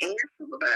Ingat po ba?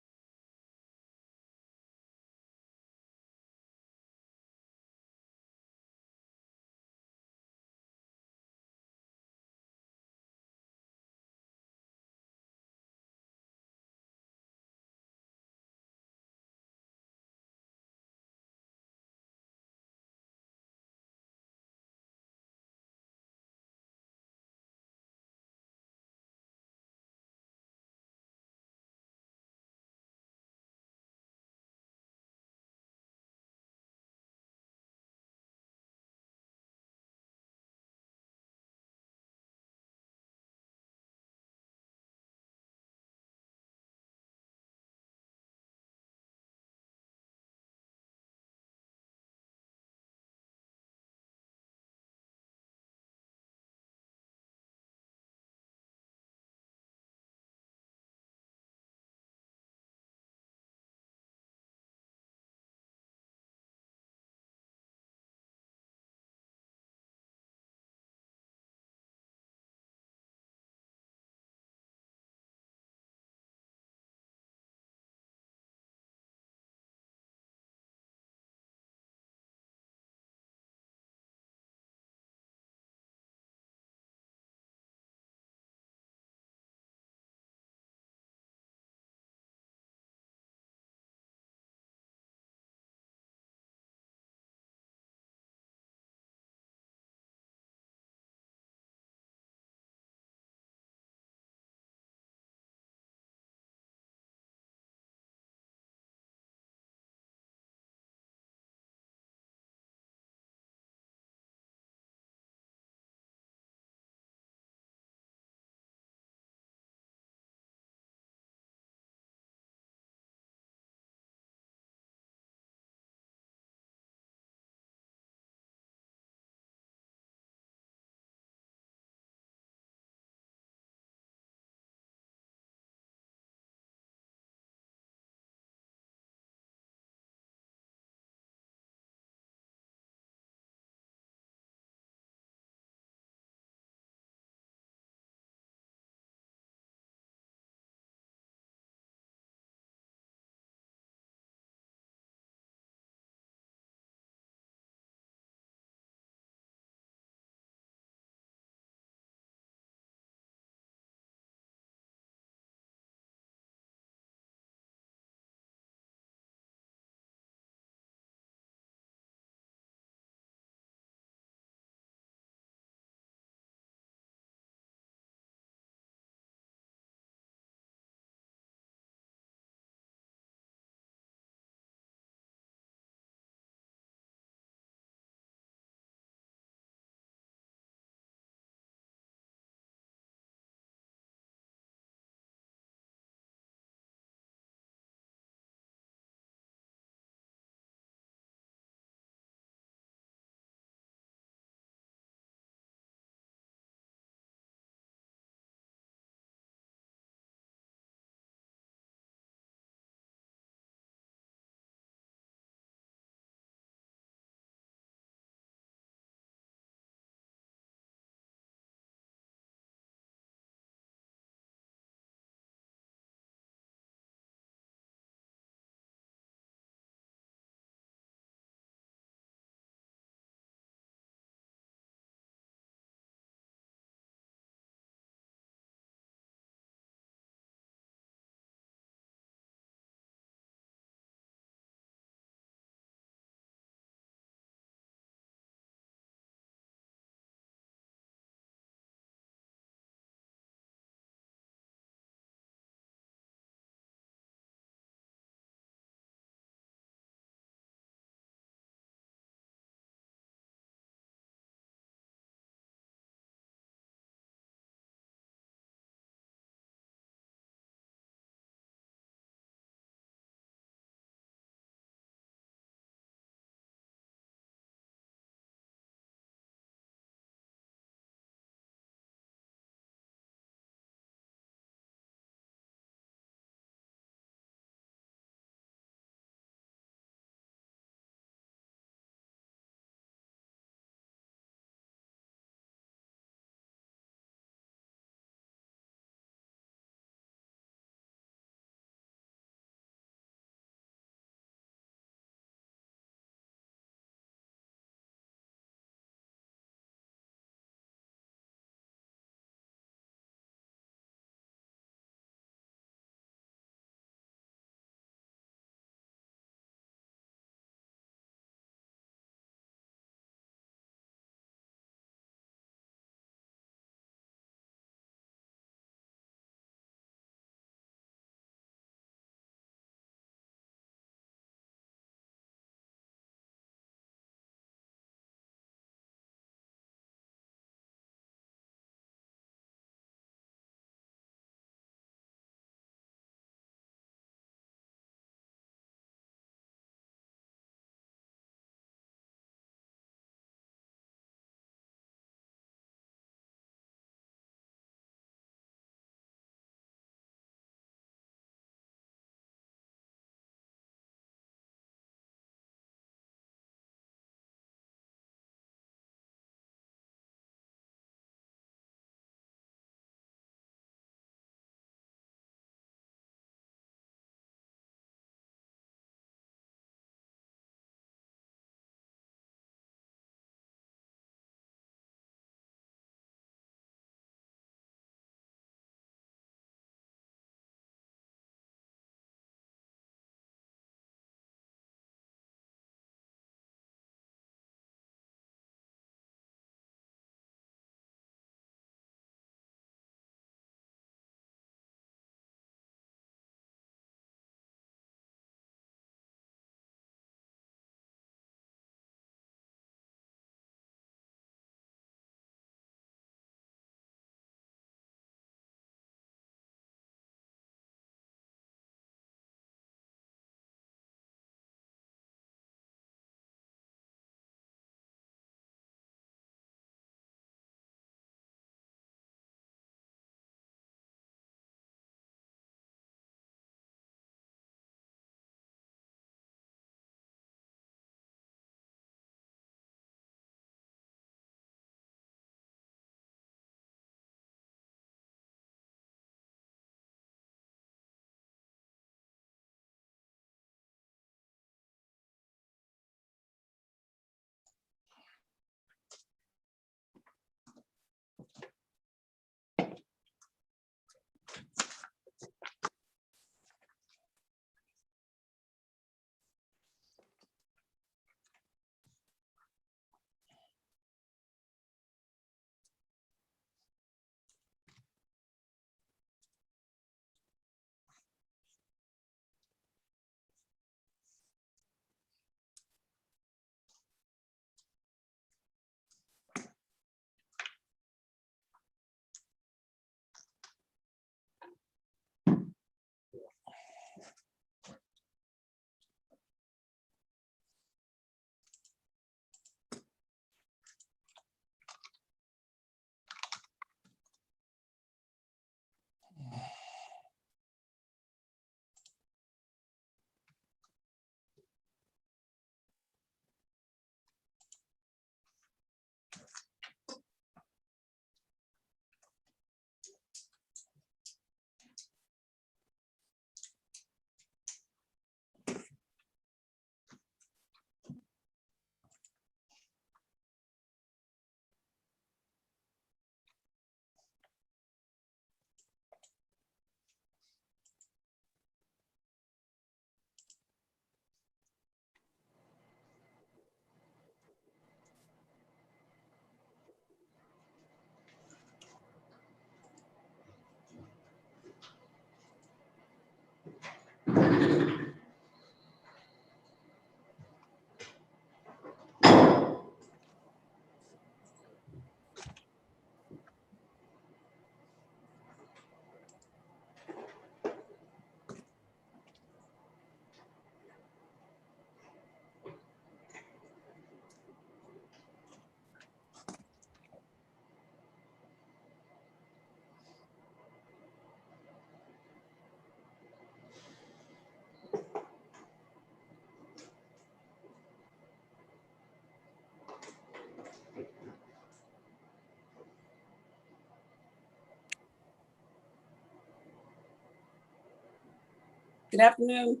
Good afternoon.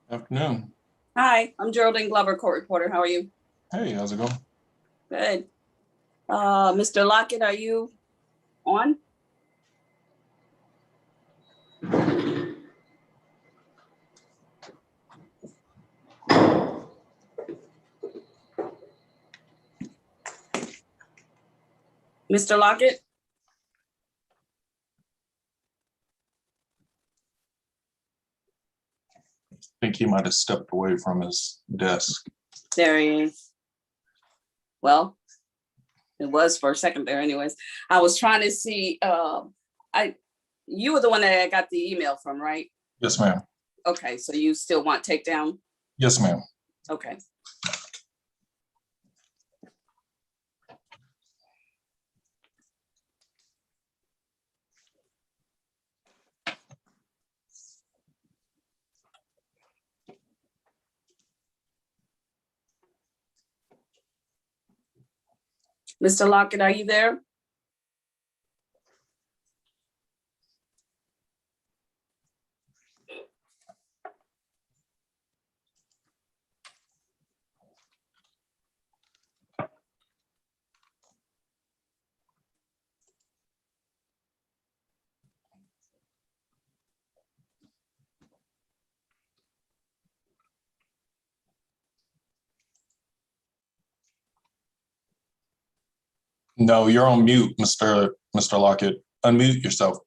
Afternoon. Hi, I'm Geraldine Glover, court reporter. How are you? Hey, how's it going? Good. Mr. Lockett, are you on? Mr. Lockett? I think he might have stepped away from his desk. There he is. Well, it was for a second there anyways. I was trying to see, you were the one that I got the email from, right? Yes, ma'am. Okay, so you still want takedown? Yes, ma'am. Okay. Mr. Lockett, are you there? No, you're on mute, Mr. Lockett. Unmute yourself.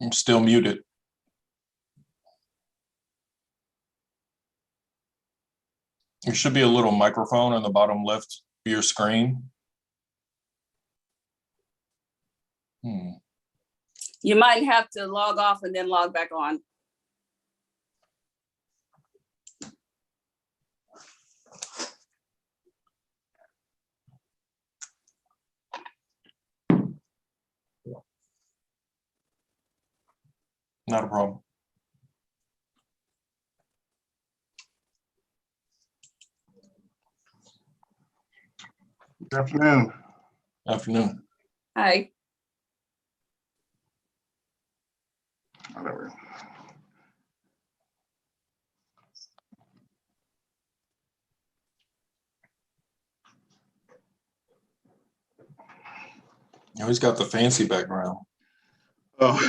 I'm still muted. There should be a little microphone on the bottom left of your screen. You might have to log off and then log back on. Not a problem. Good afternoon. Afternoon. Hi. Whatever. You always got the fancy background. Oh,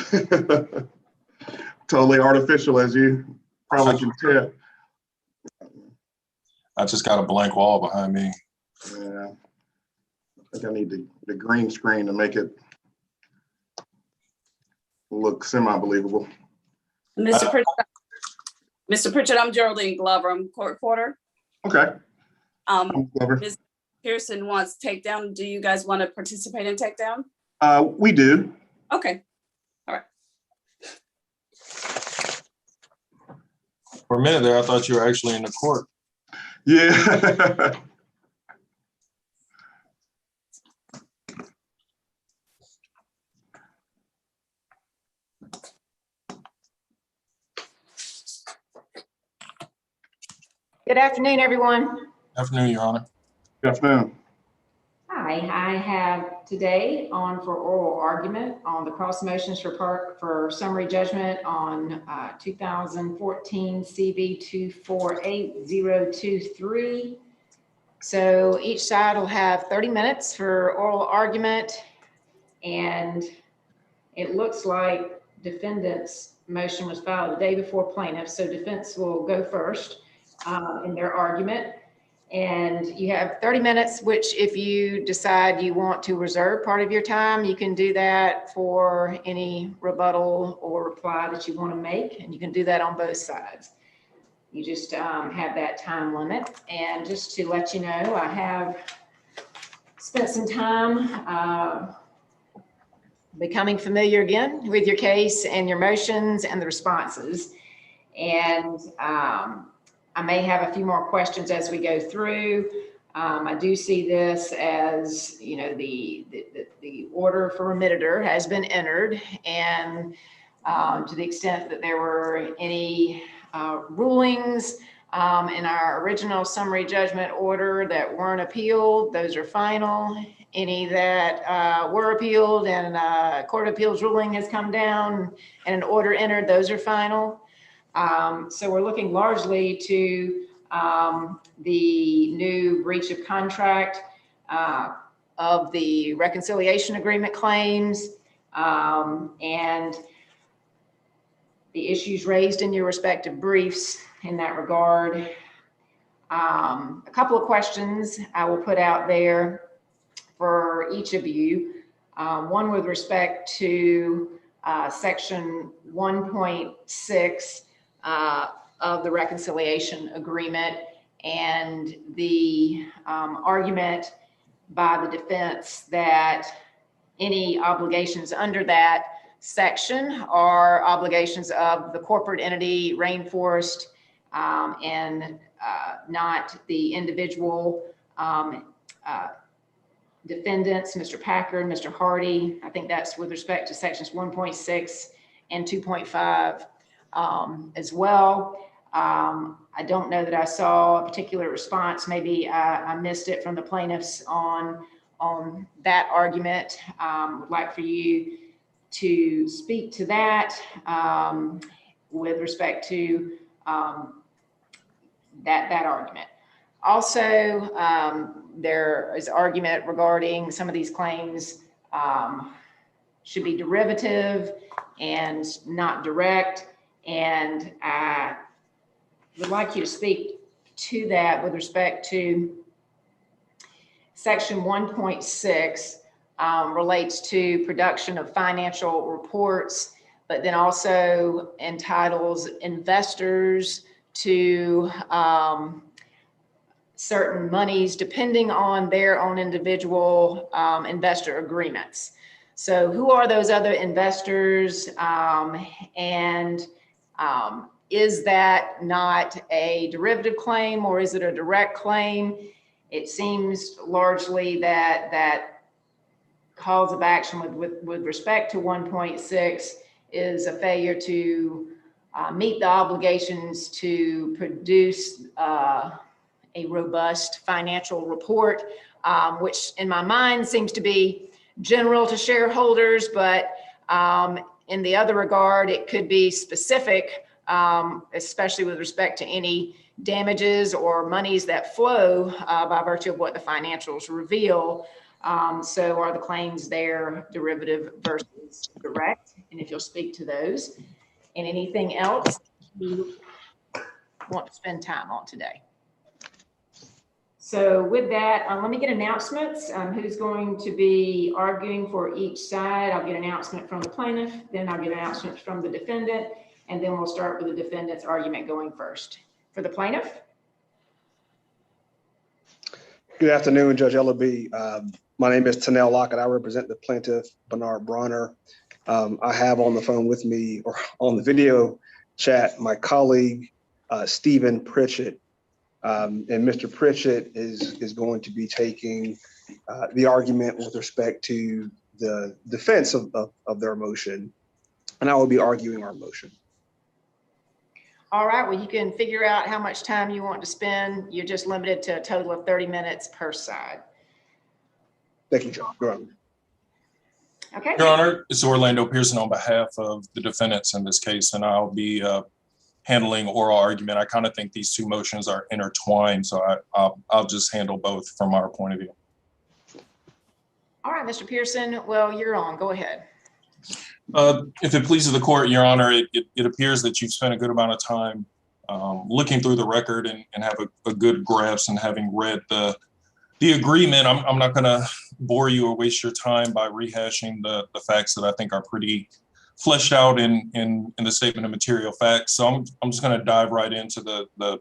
totally artificial, as you probably can tell. I just got a blank wall behind me. Yeah, I think I need the green screen to make it look semi-believable. Mr. Pritchett, I'm Geraldine Glover. I'm court reporter. Okay. Clever. Ms. Pearson wants takedown. Do you guys want to participate in takedown? We do. Okay. All right. For a minute there, I thought you were actually in the court. Yeah. Good afternoon, everyone. Afternoon, Your Honor. Good afternoon. Hi, I have today on for oral argument on the cross motions for summary judgment on 2014CV248023. So each side will have 30 minutes for oral argument, and it looks like defendant's motion was filed the day before plaintiff, so defense will go first in their argument. And you have 30 minutes, which if you decide you want to reserve part of your time, you can do that for any rebuttal or reply that you want to make. And you can do that on both sides. You just have that time limit. And just to let you know, I have spent some time becoming familiar again with your case and your motions and the responses. And I may have a few more questions as we go through. I do see this as, you know, the order for remittitor has been entered, and to the extent that there were any rulings in our original summary judgment order that weren't appealed, those are final. any that were appealed and Court of Appeals ruling has come down and an order entered, those are final. So we're looking largely to the new breach of contract of the reconciliation agreement claims and the issues raised in your respective briefs in that regard. A couple of questions I will put out there for each of you. One with respect to section 1.6 of the reconciliation agreement and the argument by the defense that any obligations under that section are obligations of the corporate entity, Rainforest, and not the individual defendants, Mr. Packard, Mr. Hardy. I think that's with respect to sections 1.6 and 2.5 as well. I don't know that I saw a particular response. Maybe I missed it from the plaintiffs on that argument. Would like for you to speak to that with respect to that argument. Also, there is argument regarding some of these claims should be derivative and not direct. And I would like you to speak to that with respect to section 1.6 relates to production of financial reports, but then also entitles investors to certain monies depending on their own individual investor agreements. So who are those other investors, and is that not a derivative claim or is it a direct claim? It seems largely that cause of action with respect to 1.6 is a failure to meet the obligations to produce a robust financial report, which in my mind seems to be general to shareholders, but in the other regard, it could be specific, especially with respect to any damages or monies that flow by virtue of what the financials reveal. So are the claims there derivative versus direct? And if you'll speak to those. And anything else you want to spend time on today. So with that, let me get announcements. Who's going to be arguing for each side? I'll get an announcement from the plaintiff, then I'll get an announcement from the defendant, and then we'll start with the defendant's argument going first. For the plaintiff. Good afternoon, Judge Ellaby. My name is Tanel Lockett. I represent the plaintiff, Bronner. I have on the phone with me, or on the video chat, my colleague, Stephen Pritchett. And Mr. Pritchett is going to be taking the argument with respect to the defense of their motion, and I will be arguing our motion. All right, well, you can figure out how much time you want to spend. You're just limited to a total of 30 minutes per side. Thank you, John. Your Honor. Okay. Your Honor, it's Orlando Pearson on behalf of the defendants in this case, and I'll be handling oral argument. I kind of think these two motions are intertwined, so I'll just handle both from our point of view. All right, Mr. Pearson, well, you're on. Go ahead. If it pleases the court, Your Honor, it appears that you've spent a good amount of time looking through the record and have a good grasp and having read the agreement. I'm not going to bore you or waste your time by rehashing the facts that I think are pretty fleshed out in the statement of material facts. So I'm just going to dive right into the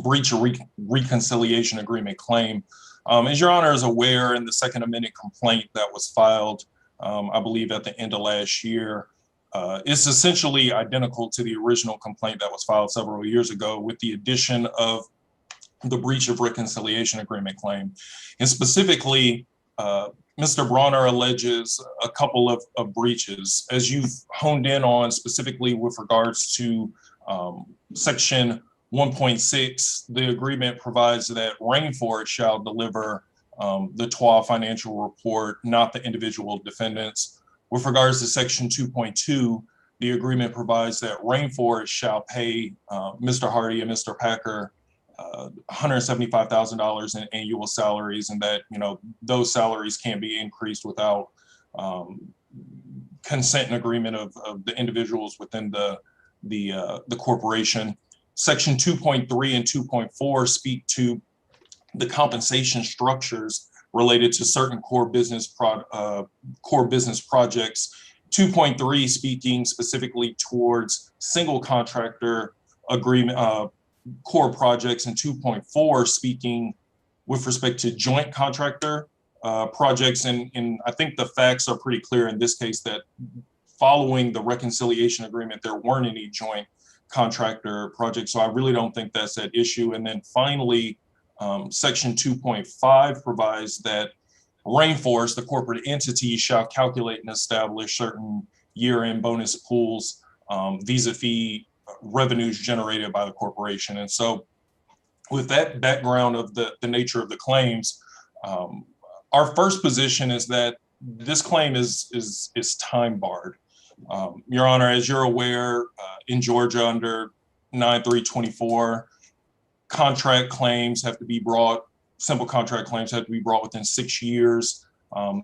breach of reconciliation agreement claim. As Your Honor is aware, in the Second Amendment complaint that was filed, I believe at the end of last year, it's essentially identical to the original complaint that was filed several years ago, with the addition of the breach of reconciliation agreement claim. And specifically, Mr. Bronner alleges a couple of breaches. As you've honed in on specifically with regards to section 1.6, the agreement provides that Rainforest shall deliver the TWA financial report, not the individual defendants. With regards to section 2.2, the agreement provides that Rainforest shall pay Mr. Hardy and Mr. Packer $175,000 in annual salaries, and that, you know, those salaries can't be increased without consent and agreement of the individuals within the corporation. Section 2.3 and 2.4 speak to the compensation structures related to certain core business projects. 2.3 speaking specifically towards single contractor agreement core projects, and 2.4 speaking with respect to joint contractor projects. And I think the facts are pretty clear in this case that following the reconciliation agreement, there weren't any joint contractor projects. So I really don't think that's at issue. And then finally, section 2.5 provides that Rainforest, the corporate entity, shall calculate and establish certain year-end bonus pools vis-a-vis revenues generated by the corporation. And so with that background of the nature of the claims, our first position is that this claim is time barred. Your Honor, as you're aware, in Georgia under 9324, contract claims have to be brought, simple contract claims have to be brought within 6 years.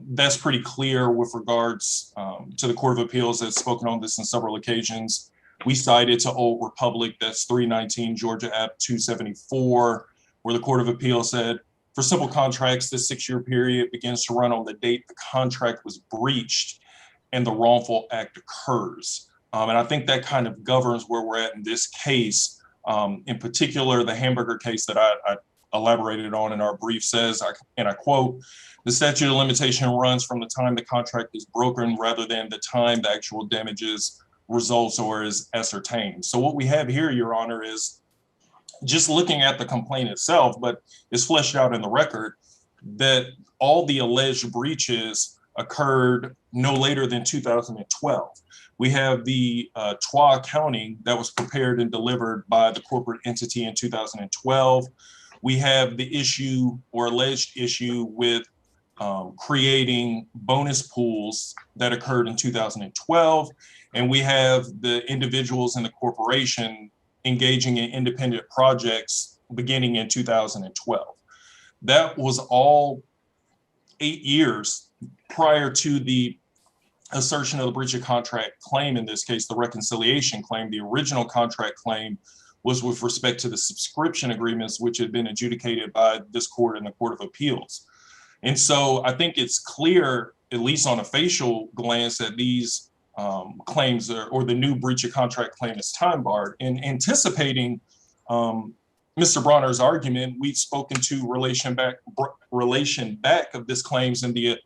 That's pretty clear with regards to the Court of Appeals that's spoken on this on several occasions. We cited to Old Republic, that's 319 Georgia App 274, where the Court of Appeals said, for simple contracts, the 6-year period begins to run on the date the contract was breached and the wrongful act occurs. And I think that kind of governs where we're at in this case. In particular, the hamburger case that I elaborated on in our brief says, and I quote, the statute of limitation runs from the time the contract is broken rather than the time the actual damages results or is ascertained. So what we have here, Your Honor, is just looking at the complaint itself, but it's fleshed out in the record that all the alleged breaches occurred no later than 2012. We have the TWA accounting that was prepared and delivered by the corporate entity in 2012. We have the issue or alleged issue with creating bonus pools that occurred in 2012. And we have the individuals in the corporation engaging in independent projects beginning in 2012. That was all 8 years prior to the assertion of the breach of contract claim. In this case, the reconciliation claim. The original contract claim was with respect to the subscription agreements, which had been adjudicated by this court and the Court of Appeals. And so I think it's clear, at least on a facial glance, that these claims or the new breach of contract claim is time barred. And anticipating Mr. Bronner's argument, we've spoken to relation back of this claims in the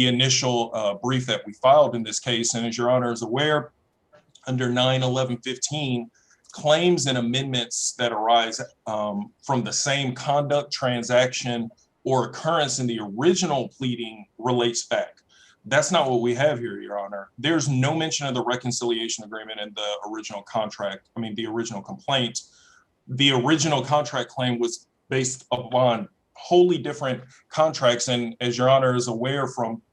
initial brief that we filed in this case. And as Your Honor is aware, under 9-11-15, claims and amendments that arise from the same conduct, transaction, or occurrence in the original pleading relates back. That's not what we have here, Your Honor. There's no mention of the reconciliation agreement in the original contract, the original complaint. The original contract claim was based upon wholly different contracts. And as Your Honor is aware from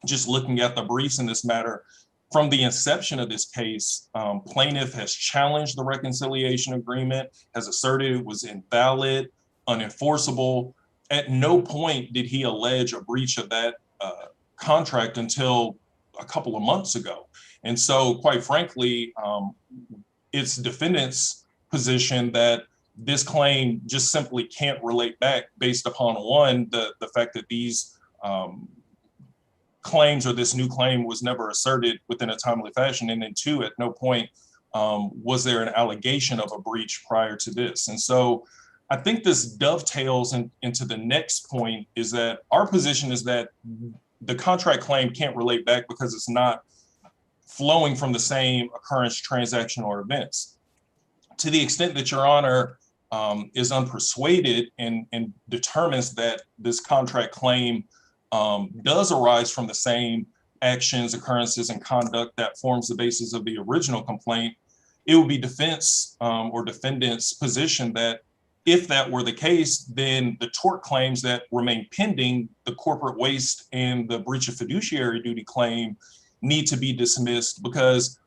just looking at the briefs in this matter, from the inception of this case, plaintiff has challenged the reconciliation agreement, has asserted it was invalid, unenforceable. At no point did he allege a breach of that contract until a couple of months ago. And so, quite frankly, it's defendant's position that this claim just simply can't relate back based upon, one, the fact that these claims or this new claim was never asserted within a timely fashion. And then two, at no point was there an allegation of a breach prior to this. And so I think this dovetails into the next point, is that our position is that the contract claim can't relate back because it's not flowing from the same occurrence, transaction, or events. To the extent that Your Honor is unpersuaded and determines that this contract claim does arise from the same actions, occurrences, and conduct that forms the basis of the original complaint, it would be defense or defendant's position that if that were the case, then the tort claims that remain pending, the corporate waste and the breach of fiduciary duty claim, need to be dismissed because,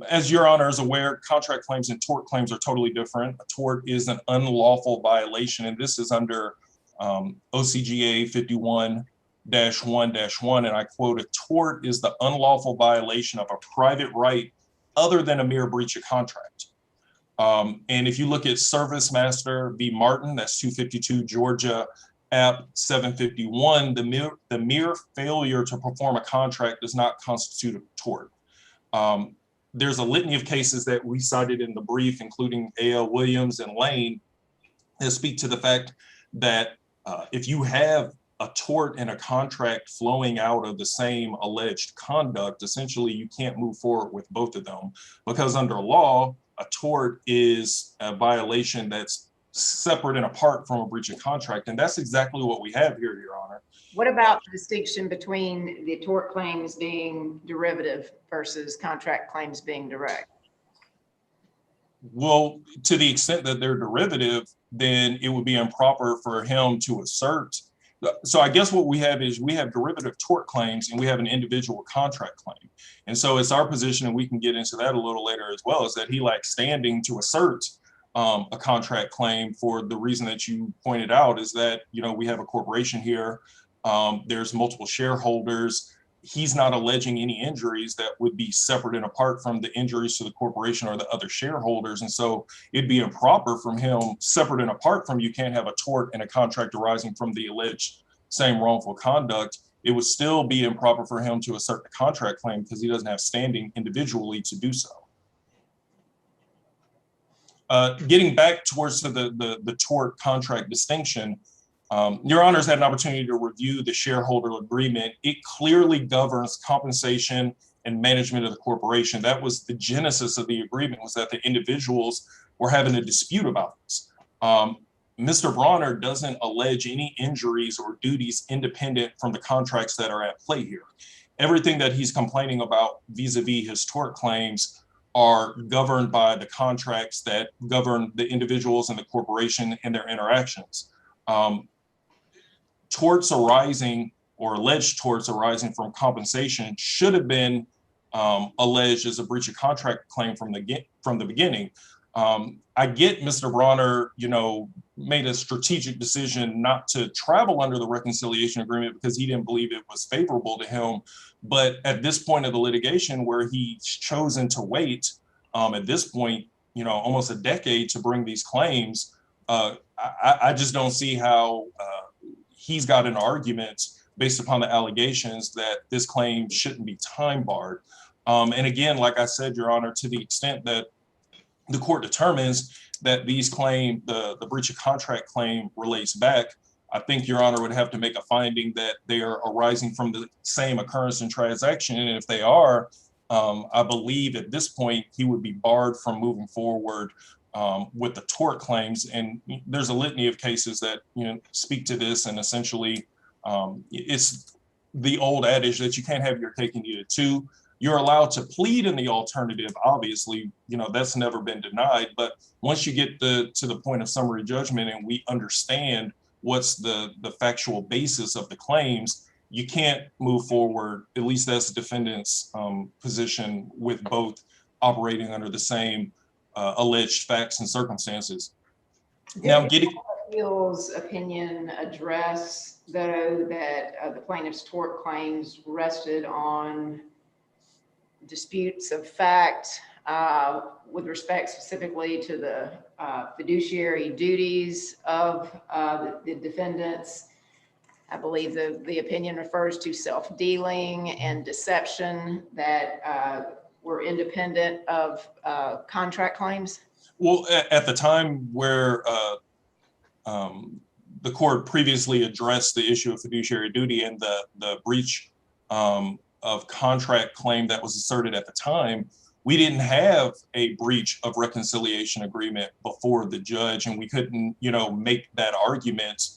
as your honor is aware, contract claims and tort claims are totally different. A tort is an unlawful violation, and this is under OCGA 51-1-1, and I quote, "A tort is the unlawful violation of a private right other than a mere breach of contract." And if you look at Service Master v. Martin, that's 252 Georgia App 751, the mere failure to perform a contract does not constitute a tort. There's a litany of cases that we cited in the brief, including A.L. Williams and Lane, that speak to the fact that if you have a tort and a contract flowing out of the same alleged conduct, essentially you can't move forward with both of them, because under law, a tort is a violation that's separate and apart from a breach of contract. And that's exactly what we have here, Your Honor. What about the distinction between the tort claims being derivative versus contract claims being direct? Well, to the extent that they're derivative, then it would be improper for him to assert. So I guess what we have is we have derivative tort claims and we have an individual contract claim. And so it's our position, and we can get into that a little later as well, is that he lacks standing to assert a contract claim for the reason that you pointed out, is that, you know, we have a corporation here. There's multiple shareholders. He's not alleging any injuries that would be separate and apart from the injuries to the corporation or the other shareholders. And so it'd be improper from him, separate and apart from, you can't have a tort and a contract arising from the alleged same wrongful conduct. It would still be improper for him to assert the contract claim because he doesn't have standing individually to do so. Getting back towards the tort contract distinction, Your Honors had an opportunity to review the shareholder agreement. It clearly governs compensation and management of the corporation. That was the genesis of the agreement, was that the individuals were having a dispute about this. Mr. Bronner doesn't allege any injuries or duties independent from the contracts that are at play here. Everything that he's complaining about vis-a-vis his tort claims are governed by the contracts that govern the individuals and the corporation and their interactions. Torts arising or alleged torts arising from compensation should have been alleged as a breach of contract claim from the beginning. I get Mr. Bronner, you know, made a strategic decision not to travel under the reconciliation agreement because he didn't believe it was favorable to him. But at this point of the litigation, where he's chosen to wait, at this point, you know, almost a decade to bring these claims, I just don't see how he's got an argument based upon the allegations that this claim shouldn't be time barred. And again, like I said, Your Honor, to the extent that the court determines that these claim, the breach of contract claim relates back, I think Your Honor would have to make a finding that they are arising from the same occurrence and transaction. And if they are, I believe at this point, he would be barred from moving forward with the tort claims. And there's a litany of cases that, you know, speak to this. And essentially, it's the old adage that you can't have your cake and eat it too. You're allowed to plead in the alternative. Obviously, you know, that's never been denied. But once you get to the point of summary judgment and we understand what's the factual basis of the claims, you can't move forward, at least that's the defendant's position, with both operating under the same alleged facts and circumstances. Now, getting Appeals opinion address, though, that the plaintiff's tort claims rested on disputes of fact with respect specifically to the fiduciary duties of the defendants. I believe the opinion refers to self-dealing and deception that were independent of contract claims. Well, at the time where the court previously addressed the issue of fiduciary duty and the breach of contract claim that was asserted at the time, we didn't have a breach of reconciliation agreement before the judge, and we couldn't, you know, make that argument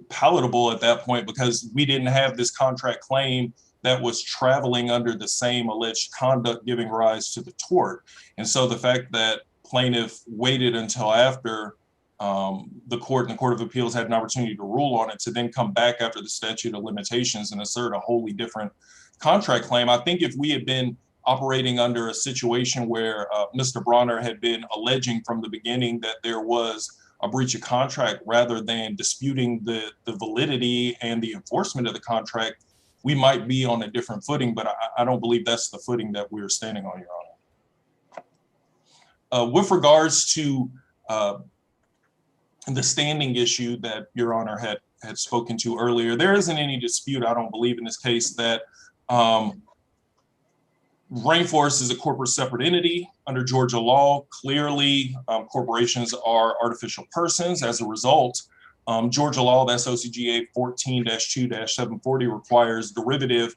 palatable at that point because we didn't have this contract claim that was traveling under the same alleged conduct giving rise to the tort. And so the fact that plaintiff waited until after the Court of Appeals had an opportunity to rule on it to then come back after the statute of limitations and assert a wholly different contract claim. I think if we had been operating under a situation where Mr. Bronner had been alleging from the beginning that there was a breach of contract rather than disputing the validity and the enforcement of the contract, we might be on a different footing, but I don't believe that's the footing that we're standing on, Your Honor. With regards to the standing issue that Your Honor had spoken to earlier, there isn't any dispute, I don't believe in this case, that Rainforest is a corporate separate entity under Georgia law. Clearly, corporations are artificial persons. As a result, Georgia law, that's OCGA 14-2-740, requires derivative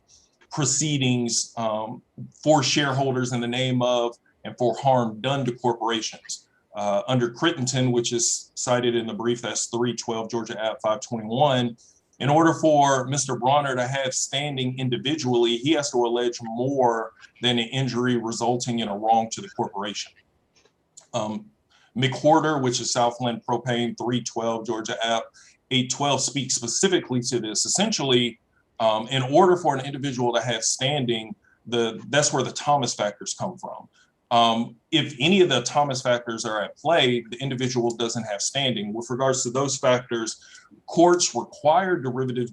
proceedings for shareholders in the name of and for harm done to corporations. Under Crittenton, which is cited in the brief, that's 312 Georgia App 521, in order for Mr. Bronner to have standing individually, he has to allege more than an injury resulting in a wrong to the corporation. McWhorter, which is Southland Propane 312 Georgia App 812, speaks specifically to this. Essentially, in order for an individual to have standing, that's where the Thomas factors come from. If any of the Thomas factors are at play, the individual doesn't have standing. With regards to those factors, courts require derivative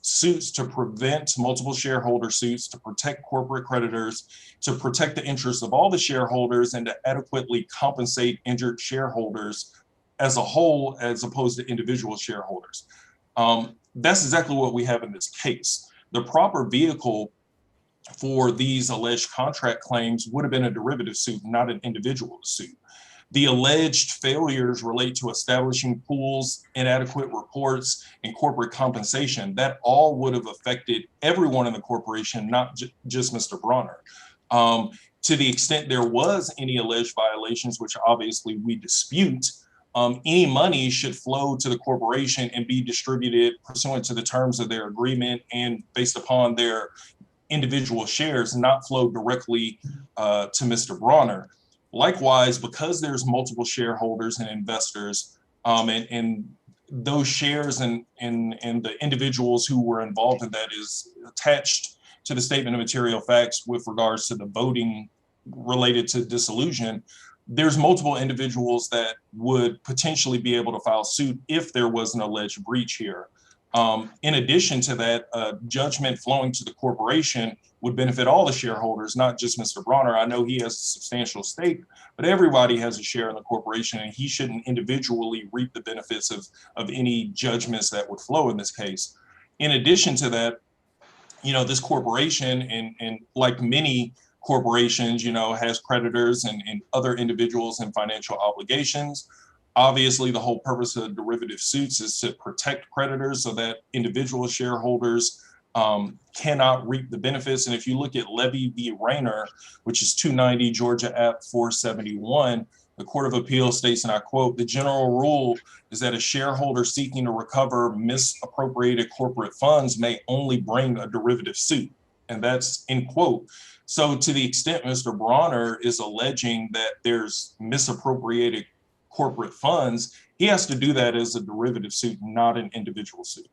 suits to prevent multiple shareholder suits, to protect corporate creditors, to protect the interests of all the shareholders, and to adequately compensate injured shareholders as a whole, as opposed to individual shareholders. That's exactly what we have in this case. The proper vehicle for these alleged contract claims would have been a derivative suit, not an individual suit. The alleged failures relate to establishing pools, inadequate reports, and corporate compensation. That all would have affected everyone in the corporation, not just Mr. Bronner. To the extent there was any alleged violations, which obviously we dispute, any money should flow to the corporation and be distributed pursuant to the terms of their agreement and based upon their individual shares, not flow directly to Mr. Bronner. Likewise, because there's multiple shareholders and investors, and those shares and the individuals who were involved in that is attached to the statement of material facts with regards to the voting related to dissolution, there's multiple individuals that would potentially be able to file suit if there was an alleged breach here. In addition to that, judgment flowing to the corporation would benefit all the shareholders, not just Mr. Bronner. I know he has a substantial stake, but everybody has a share in the corporation, and he shouldn't individually reap the benefits of any judgments that would flow in this case. In addition to that, this corporation, and like many corporations, has creditors and other individuals and financial obligations. Obviously, the whole purpose of derivative suits is to protect creditors so that individual shareholders cannot reap the benefits. And if you look at Levy v. Rayner, which is 290 Georgia App 471, the Court of Appeals states, and I quote, "The general rule is that a shareholder seeking to recover misappropriated corporate funds may only bring a derivative suit." And that's end quote. So to the extent Mr. Bronner is alleging that there's misappropriated corporate funds, he has to do that as a derivative suit, not an individual suit.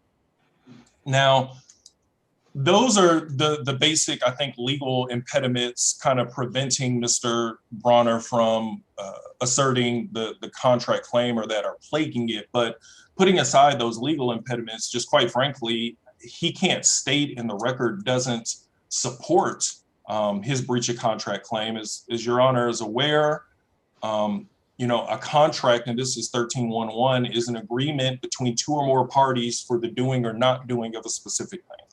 Now, those are the basic, I think, legal impediments kind of preventing Mr. Bronner from asserting the contract claim or that are plaguing it. But putting aside those legal impediments, just quite frankly, he can't state, and the record doesn't support his breach of contract claim. As Your Honor is aware, a contract, and this is 1311, is an agreement between two or more parties for the doing or not doing of a specific thing.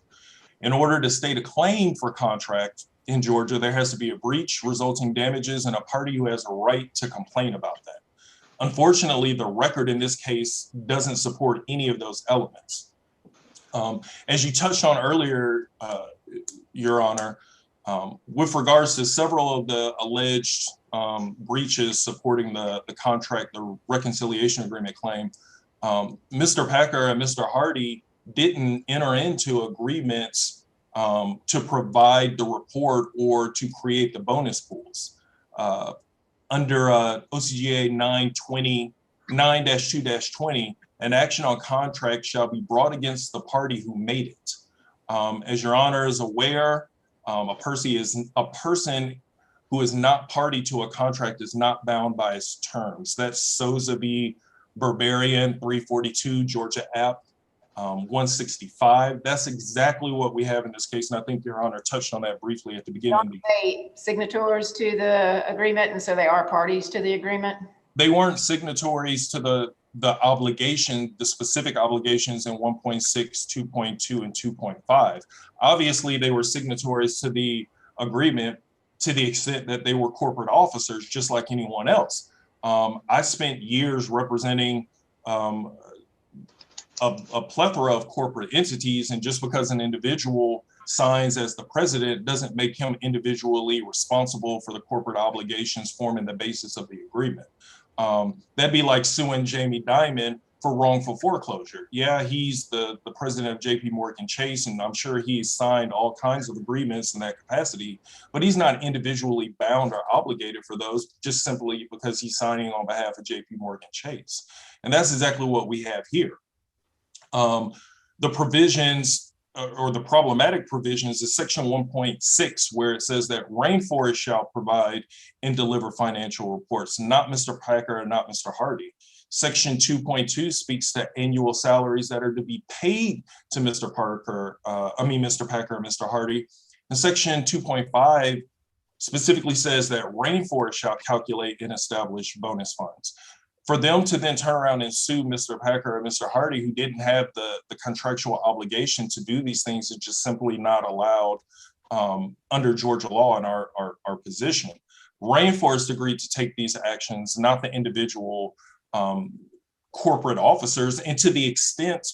In order to state a claim for contract in Georgia, there has to be a breach, resulting damages, and a party who has a right to complain about that. Unfortunately, the record in this case doesn't support any of those elements. As you touched on earlier, Your Honor, with regards to several of the alleged breaches supporting the contract, the reconciliation agreement claim, Mr. Packer and Mr. Hardy didn't enter into agreements to provide the report or to create the bonus pools. under OCGA 9-2-20, an action on contract shall be brought against the party who made it. As your honor is aware, a person who is not party to a contract is not bound by its terms. That's Souza v. Berberian, 342 Georgia App 165. That's exactly what we have in this case, and I think your honor touched on that briefly at the beginning. Don't they signatories to the agreement, and so they are parties to the agreement? They weren't signatories to the obligation, the specific obligations in 1.6, 2.2, and 2.5. Obviously, they were signatories to the agreement to the extent that they were corporate officers, just like anyone else. I spent years representing a plethora of corporate entities, and just because an individual signs as the president doesn't make him individually responsible for the corporate obligations forming the basis of the agreement. That'd be like suing Jamie Dimon for wrongful foreclosure. Yeah, he's the president of JP Morgan Chase, and I'm sure he's signed all kinds of agreements in that capacity, but he's not individually bound or obligated for those just simply because he's signing on behalf of JP Morgan Chase. And that's exactly what we have here. The provisions or the problematic provisions is section 1.6, where it says that Rainforest shall provide and deliver financial reports, not Mr. Packer and not Mr. Hardy. Section 2.2 speaks to annual salaries that are to be paid to Mr. Packer and Mr. Hardy. And section 2.5 specifically says that Rainforest shall calculate and establish bonus funds. For them to then turn around and sue Mr. Packer or Mr. Hardy, who didn't have the contractual obligation to do these things, is just simply not allowed under Georgia law in our position. Rainforest agreed to take these actions, not the individual corporate officers. And to the extent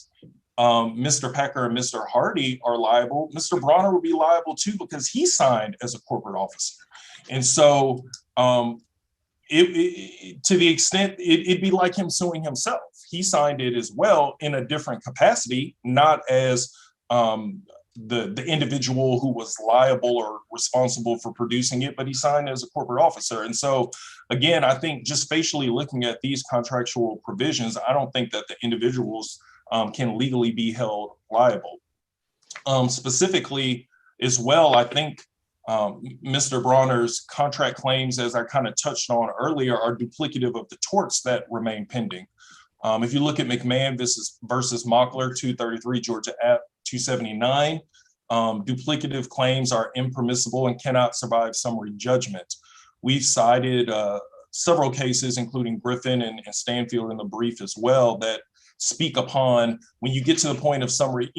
Mr. Packer and Mr. Hardy are liable, Mr. Bronner would be liable too, because he signed as a corporate officer. And so to the extent it'd be like him suing himself. He signed it as well in a different capacity, not as the individual who was liable or responsible for producing it, but he signed as a corporate officer. And so again, I think just facially looking at these contractual provisions, I don't think that the individuals can legally be held liable. Specifically as well, I think Mr. Bronner's contract claims, as I kind of touched on earlier, are duplicative of the torts that remain pending. If you look at McMahon versus Mockler, 233 Georgia App 279, duplicative claims are impermissible and cannot survive summary judgment. We've cited several cases, including Griffin and Stanfield in the brief as well, that speak upon when you get to the point of summary,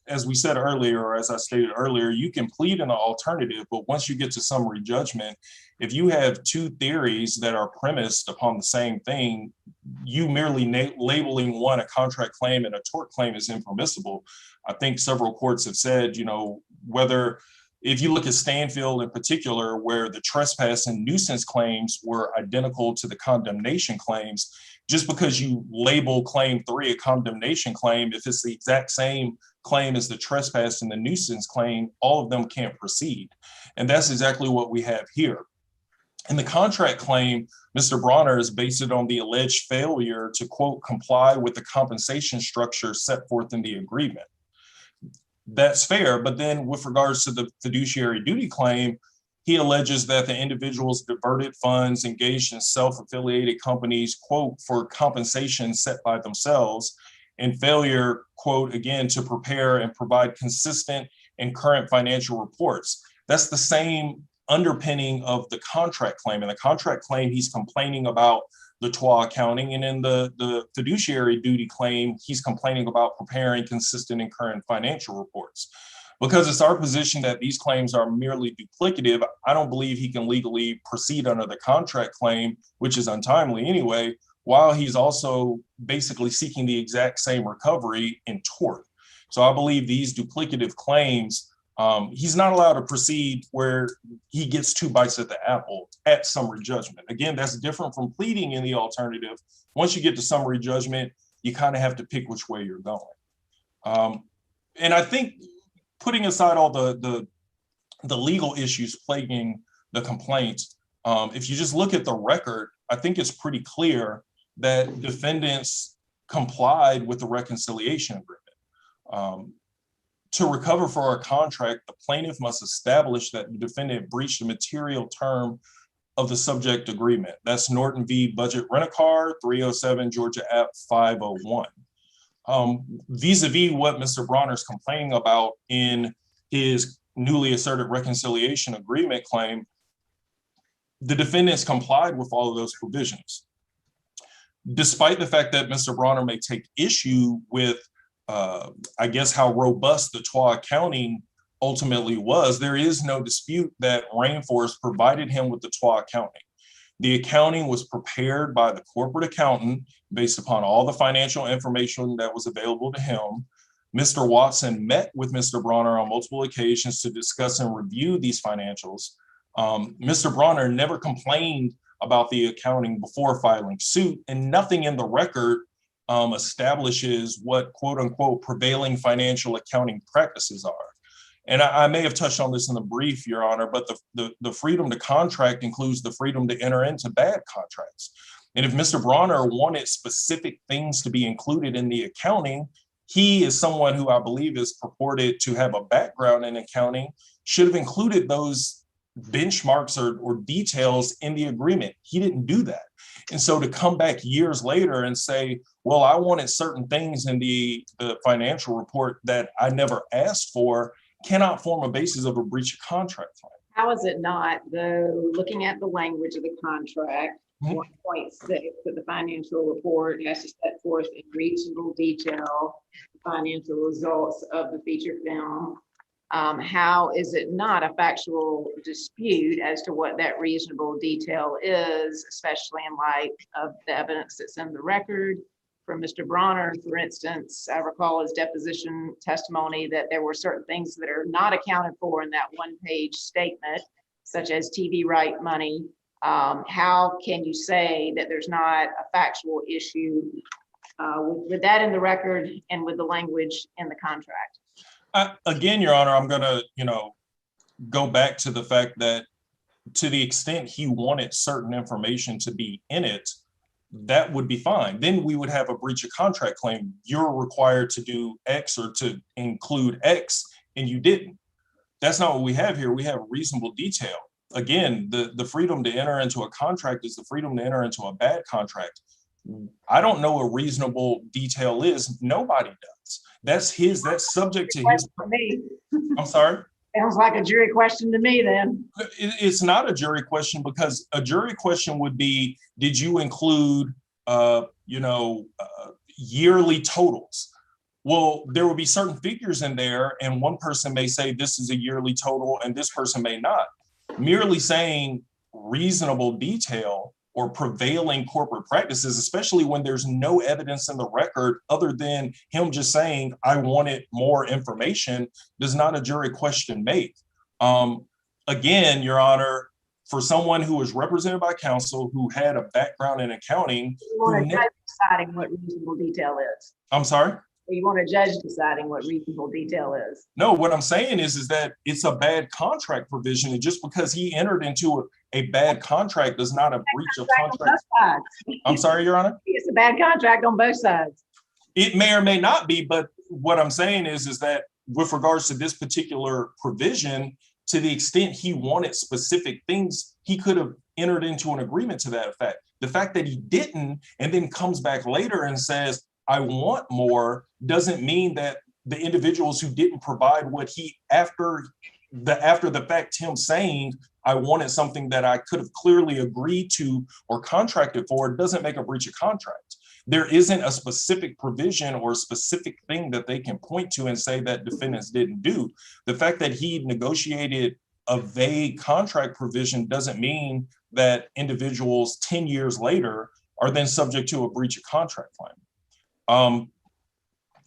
as we said earlier, or as I stated earlier, you can plead in the alternative, but once you get to summary judgment, if you have two theories that are premised upon the same thing, you merely labeling one a contract claim and a tort claim is impermissible. I think several courts have said, whether, if you look at Stanfield in particular, where the trespass and nuisance claims were identical to the condemnation claims, just because you label claim 3 a condemnation claim, if it's the exact same claim as the trespass and the nuisance claim, all of them can't proceed. And that's exactly what we have here. In the contract claim, Mr. Bronner is based it on the alleged failure to, quote, comply with the compensation structure set forth in the agreement. That's fair, but then with regards to the fiduciary duty claim, he alleges that the individuals diverted funds, engaged in self-affiliated companies, quote, for compensation set by themselves, and failure, quote, again, to prepare and provide consistent and current financial reports. That's the same underpinning of the contract claim. In the contract claim, he's complaining about the TWA accounting, and in the fiduciary duty claim, he's complaining about preparing consistent and current financial reports. Because it's our position that these claims are merely duplicative, I don't believe he can legally proceed under the contract claim, which is untimely anyway, while he's also basically seeking the exact same recovery in tort. So I believe these duplicative claims, he's not allowed to proceed where he gets two bites at the apple at summary judgment. Again, that's different from pleading in the alternative. Once you get to summary judgment, you kind of have to pick which way you're going. And I think, putting aside all the legal issues plaguing the complaint, If you just look at the record, I think it's pretty clear that defendants complied with the reconciliation agreement. To recover for a contract, the plaintiff must establish that the defendant breached a material term of the subject agreement. That's Norton v. Budget Rent-A-Car, 307 Georgia App 501. Vis-a-vis what Mr. Bronner is complaining about in his newly asserted reconciliation agreement claim, the defendants complied with all of those provisions. Despite the fact that Mr. Bronner may take issue with, I guess, how robust the TWA accounting ultimately was, there is no dispute that Rainforest provided him with the TWA accounting. The accounting was prepared by the corporate accountant based upon all the financial information that was available to him. Mr. Watson met with Mr. Bronner on multiple occasions to discuss and review these financials. Mr. Bronner never complained about the accounting before filing suit, and nothing in the record establishes what quote unquote prevailing financial accounting practices are. And I may have touched on this in the brief, Your Honor, but the freedom to contract includes the freedom to enter into bad contracts. And if Mr. Bronner wanted specific things to be included in the accounting, he is someone who I believe is purported to have a background in accounting, should have included those benchmarks or details in the agreement. He didn't do that. And so to come back years later and say, well, I wanted certain things in the financial report that I never asked for, cannot form a basis of a breach of contract claim. How is it not, though, looking at the language of the contract, 1.6 of the financial report has to set forth in reasonable detail the financial results of the feature film. How is it not a factual dispute as to what that reasonable detail is, especially in light of the evidence that's in the record? From Mr. Bronner, for instance, I recall his deposition testimony that there were certain things that are not accounted for in that one-page statement, such as TV right money. How can you say that there's not a factual issue with that in the record and with the language in the contract? Again, Your Honor, I'm gonna, go back to the fact that to the extent he wanted certain information to be in it, that would be fine. Then we would have a breach of contract claim. You're required to do X or to include X, and you didn't. That's not what we have here. We have reasonable detail. Again, the freedom to enter into a contract is the freedom to enter into a bad contract. I don't know what reasonable detail is. Nobody does. That's subject to his. I'm sorry? Sounds like a jury question to me then. It's not a jury question, because a jury question would be, did you include, yearly totals? Well, there would be certain figures in there, and one person may say this is a yearly total and this person may not. Merely saying reasonable detail or prevailing corporate practices, especially when there's no evidence in the record other than him just saying, I wanted more information, does not a jury question make. Again, Your Honor, for someone who was represented by counsel who had a background in accounting. You want a judge deciding what reasonable detail is. I'm sorry? You want a judge deciding what reasonable detail is. No, what I'm saying is that it's a bad contract provision. And just because he entered into a bad contract does not a breach of contract. I'm sorry, Your Honor? It's a bad contract on both sides. It may or may not be, but what I'm saying is that with regards to this particular provision, to the extent he wanted specific things, he could have entered into an agreement to that effect. The fact that he didn't and then comes back later and says, I want more, doesn't mean that the individuals who didn't provide what he, after the fact, him saying, I wanted something that I could have clearly agreed to or contracted for, doesn't make a breach of contract. There isn't a specific provision or a specific thing that they can point to and say that defendants didn't do. The fact that he negotiated a vague contract provision doesn't mean that individuals 10 years later are then subject to a breach of contract claim.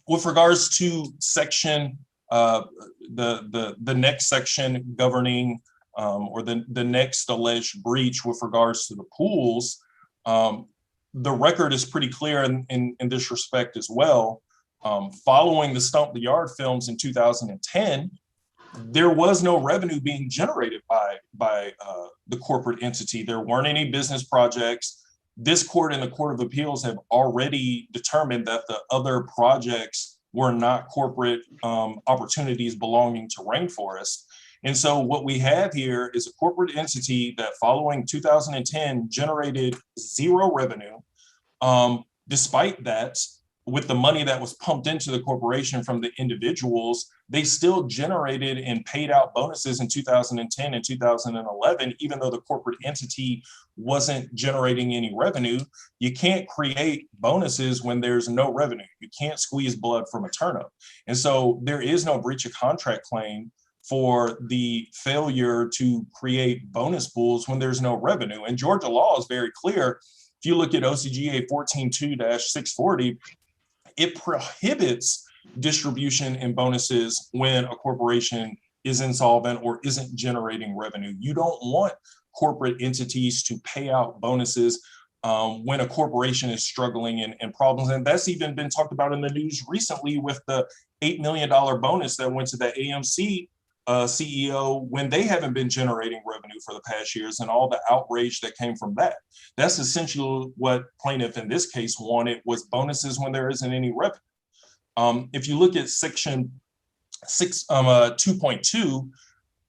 With regards to section, the next section governing or the next alleged breach with regards to the pools, the record is pretty clear in this respect as well. Following the Stump the Yard films in 2010, there was no revenue being generated by the corporate entity. There weren't any business projects. This court and the Court of Appeals have already determined that the other projects were not corporate opportunities belonging to Rainforest. And so what we have here is a corporate entity that following 2010 generated zero revenue. Despite that, with the money that was pumped into the corporation from the individuals, they still generated and paid out bonuses in 2010 and 2011, even though the corporate entity wasn't generating any revenue. You can't create bonuses when there's no revenue. You can't squeeze blood from a turnip. And so there is no breach of contract claim for the failure to create bonus pools when there's no revenue. And Georgia law is very clear. If you look at OCGA 142-640, it prohibits distribution and bonuses when a corporation is insolvent or isn't generating revenue. You don't want corporate entities to pay out bonuses when a corporation is struggling and problems. And that's even been talked about in the news recently with the $8 million bonus that went to the AMC CEO when they haven't been generating revenue for the past years, and all the outrage that came from that. That's essentially what plaintiff in this case wanted, was bonuses when there isn't any revenue. If you look at section 2.2,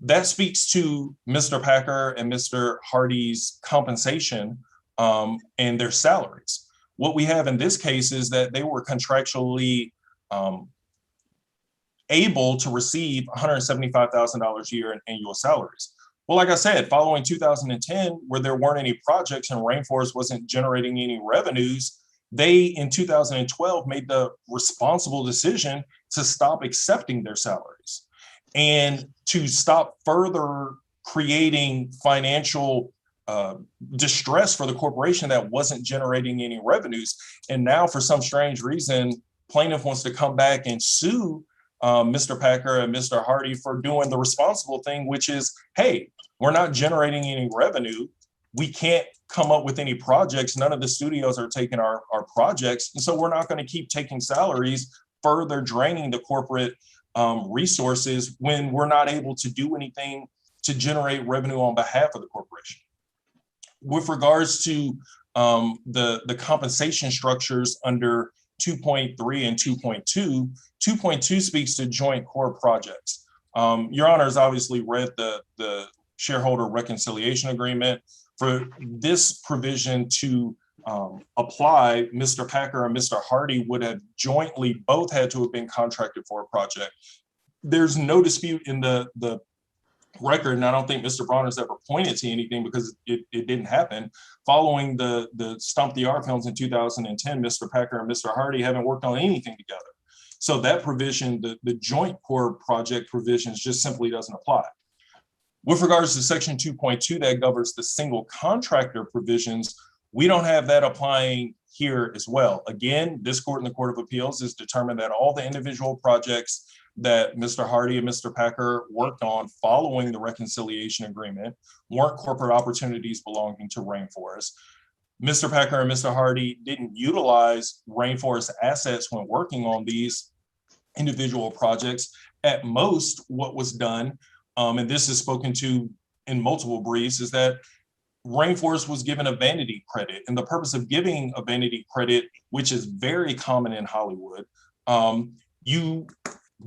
that speaks to Mr. Packer and Mr. Hardy's compensation and their salaries. What we have in this case is that they were contractually able to receive $175,000 a year in annual salaries. Well, like I said, following 2010, where there weren't any projects and Rainforest wasn't generating any revenues, they in 2012 made the responsible decision to stop accepting their salaries and to stop further creating financial distress for the corporation that wasn't generating any revenues. And now, for some strange reason, plaintiff wants to come back and sue Mr. Packer and Mr. Hardy for doing the responsible thing, which is, hey, we're not generating any revenue. We can't come up with any projects. None of the studios are taking our projects. And so we're not going to keep taking salaries, further draining the corporate resources when we're not able to do anything to generate revenue on behalf of the corporation. With regards to the compensation structures under 2.3 and 2.2, 2.2 speaks to joint core projects. Your Honors obviously read the shareholder reconciliation agreement. For this provision to apply, Mr. Packer and Mr. Hardy would have jointly both had to have been contracted for a project. There's no dispute in the record, and I don't think Mr. Bronner's ever pointed to anything because it didn't happen. Following the Stomp the R films in 2010, Mr. Packer and Mr. Hardy haven't worked on anything together. So that provision, the joint core project provisions, just simply doesn't apply. With regards to section 2.2 that governs the single contractor provisions, we don't have that applying here as well. Again, this court and the Court of Appeals has determined that all the individual projects that Mr. Hardy and Mr. Packer worked on following the reconciliation agreement weren't corporate opportunities belonging to Rainforest. Mr. Packer and Mr. Hardy didn't utilize Rainforest assets when working on these individual projects. At most, what was done, and this is spoken to in multiple briefs, is that Rainforest was given a vanity credit. And the purpose of giving a vanity credit, which is very common in Hollywood, you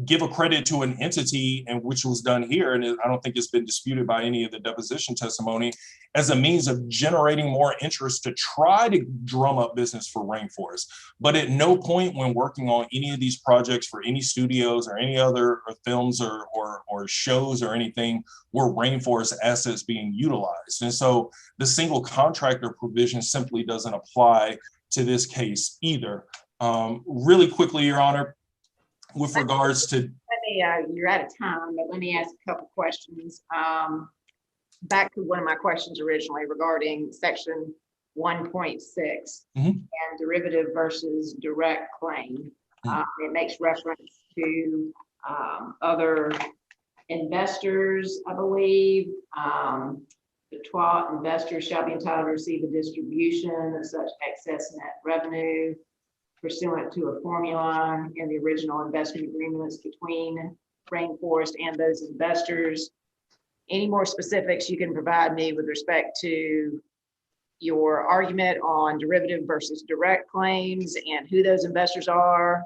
give a credit to an entity, and which was done here, and I don't think it's been disputed by any of the deposition testimony, as a means of generating more interest to try to drum up business for Rainforest. But at no point when working on any of these projects for any studios or any other films or shows or anything were Rainforest assets being utilized. And so the single contractor provision simply doesn't apply to this case either. Really quickly, Your Honor, with regards to— you're out of time, but let me ask a couple questions. Back to one of my questions originally regarding section 1.6 and derivative versus direct claim. It makes reference to other investors, I believe. The TWA investors shall be entitled to receive a distribution of such excess net revenue pursuant to a formula in the original investment agreements between Rainforest and those investors. any more specifics you can provide me with respect to your argument on derivative versus direct claims and who those investors are?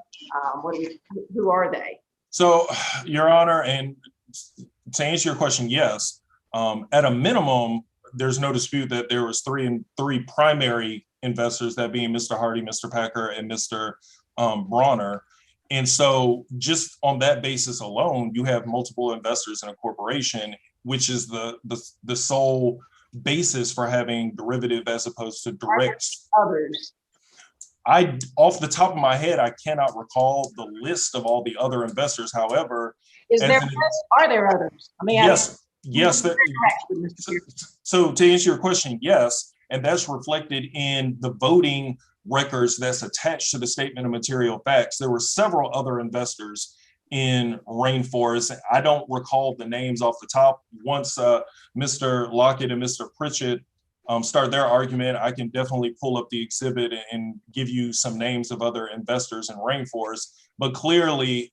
Who are they? So, Your Honor, and to answer your question, yes. At a minimum, there's no dispute that there was three primary investors, that being Mr. Hardy, Mr. Packer, and Mr. Bronner. And so just on that basis alone, you have multiple investors in a corporation, which is the sole basis for having derivative as opposed to direct. Others. Off the top of my head, I cannot recall the list of all the other investors. However, are there others? I mean, yes. So to answer your question, yes, and that's reflected in the voting records that's attached to the statement of material facts. There were several other investors in Rainforest. I don't recall the names off the top. Once Mr. Lockett and Mr. Pritchett start their argument, I can definitely pull up the exhibit and give you some names of other investors in Rainforest. But clearly,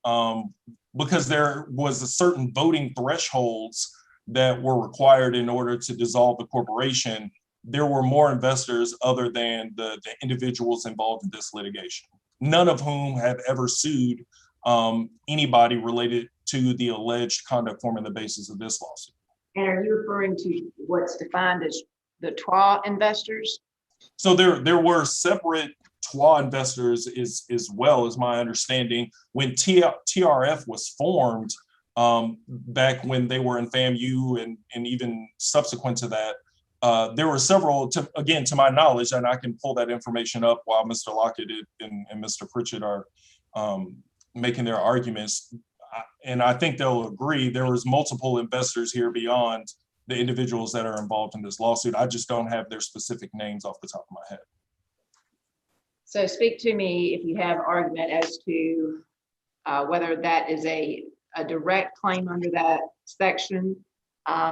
because there was a certain voting thresholds that were required in order to dissolve the corporation, there were more investors other than the individuals involved in this litigation, none of whom have ever sued anybody related to the alleged conduct forming the basis of this lawsuit. And are you referring to what's defined as the TWA investors? So there were separate TWA investors as well, as my understanding. When TRF was formed, back when they were in FAMU and even subsequent to that, there were several, to my knowledge, and I can pull that information up while Mr. Lockett and Mr. Pritchett are making their arguments. And I think they'll agree, there was multiple investors here beyond the individuals that are involved in this lawsuit. I just don't have their specific names off the top of my head. So speak to me if you have argument as to whether that is a direct claim under that section,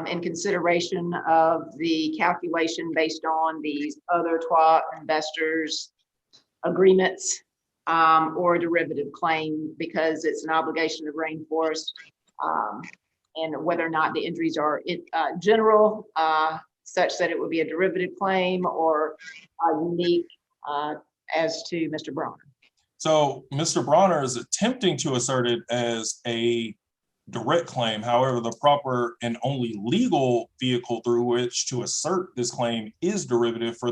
in consideration of the calculation based on these other TWA investors' agreements, or a derivative claim because it's an obligation of Rainforest, and whether or not the injuries are general, such that it would be a derivative claim, or unique as to Mr. Bronner. So Mr. Bronner is attempting to assert it as a direct claim. However, the proper and only legal vehicle through which to assert this claim is derivative for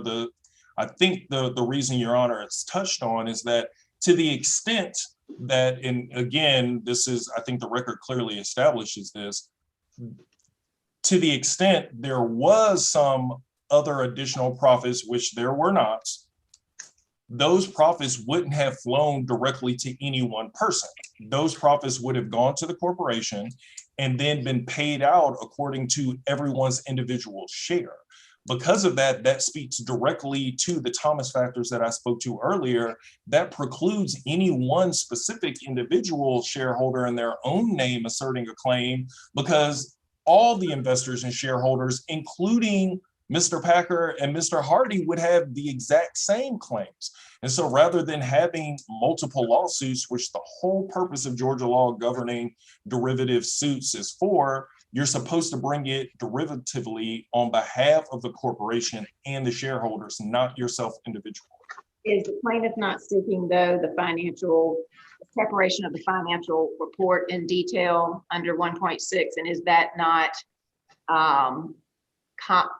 I think the reason Your Honor has touched on is that to the extent that, and again, this is, I think the record clearly establishes this, to the extent there was some other additional profits, which there were not, those profits wouldn't have flown directly to any one person. Those profits would have gone to the corporation and then been paid out according to everyone's individual share. Because of that, that speaks directly to the Thomas factors that I spoke to earlier. That precludes any one specific individual shareholder in their own name asserting a claim, because all the investors and shareholders, including Mr. Packer and Mr. Hardy, would have the exact same claims. And so rather than having multiple lawsuits, which the whole purpose of Georgia law governing derivative suits is for, you're supposed to bring it derivatively on behalf of the corporation and the shareholders, not yourself individually. Is the plaintiff not seeking, though, the preparation of the financial report in detail under 1.6? And is that not,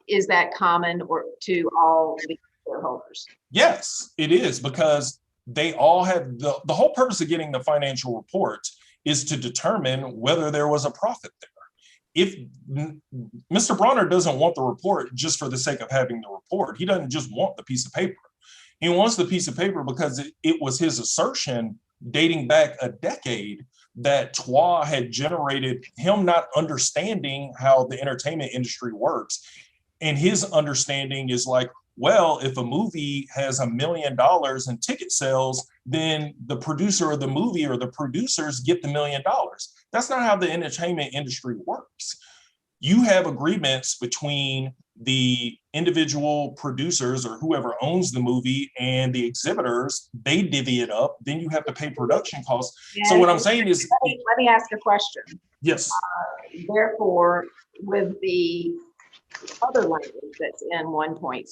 is that common or to all the shareholders? Yes, it is, because they all have, the whole purpose of getting the financial report is to determine whether there was a profit there. If Mr. Bronner doesn't want the report just for the sake of having the report, he doesn't just want the piece of paper. He wants the piece of paper because it was his assertion dating back a decade that TWA had generated him not understanding how the entertainment industry works. And his understanding is like, well, if a movie has $1 million in ticket sales, then the producer of the movie or the producers get the $1 million. That's not how the entertainment industry works. You have agreements between the individual producers or whoever owns the movie and the exhibitors. They divvy it up. Then you have to pay production costs. So what I'm saying is, let me ask a question. Yes. therefore, with the other language that's in 1.6,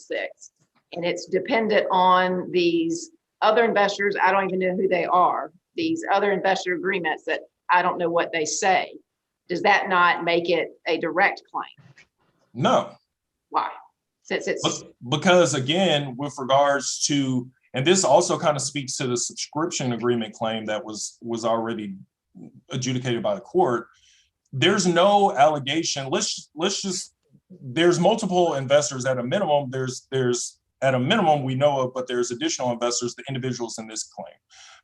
and it's dependent on these other investors, I don't even know who they are, these other investor agreements that I don't know what they say. Does that not make it a direct claim? No. Why? Since it's Because again, with regards to, and this also kind of speaks to the subscription agreement claim that was already adjudicated by the court. There's no allegation. Let's just, there's multiple investors at a minimum. There's at a minimum we know of, but there's additional investors, the individuals in this claim.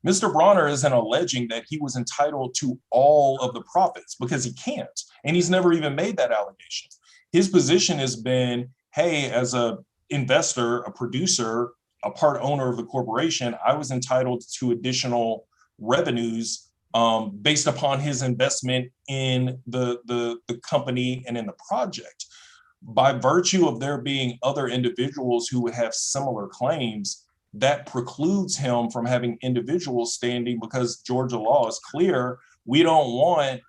Mr. Bronner isn't alleging that he was entitled to all of the profits because he can't, and he's never even made that allegation. His position has been, hey, as a investor, a producer, a part owner of the corporation, I was entitled to additional revenues based upon his investment in the company and in the project. By virtue of there being other individuals who would have similar claims, that precludes him from having individual standing, because Georgia law is clear. We don't want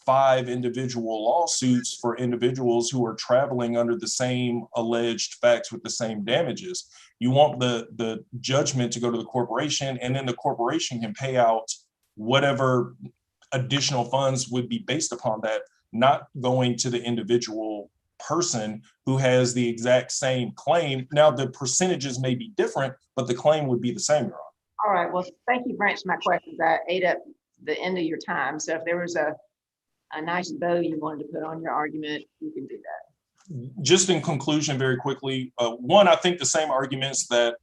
5 individual lawsuits for individuals who are traveling under the same alleged facts with the same damages. You want the judgment to go to the corporation, and then the corporation can pay out whatever additional funds would be based upon that, not going to the individual person who has the exact same claim. Now, the percentages may be different, but the claim would be the same, Your Honor. all right. Well, thank you for answering my questions. I ate up the end of your time. So if there was a nice bow you wanted to put on your argument, you can do that. Just in conclusion, very quickly, one, I think the same arguments that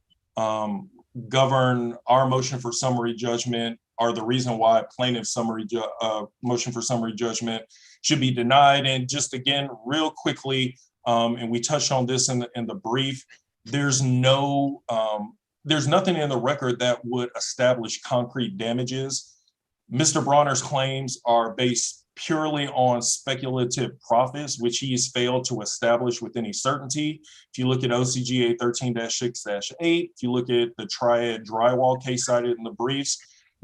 govern our motion for summary judgment are the reason why plaintiff's motion for summary judgment should be denied. And just again, real quickly, and we touched on this in the brief, there's nothing in the record that would establish concrete damages. Mr. Bronner's claims are based purely on speculative profits, which he has failed to establish with any certainty. If you look at OCGA 13-6-8, if you look at the Triad drywall case cited in the briefs,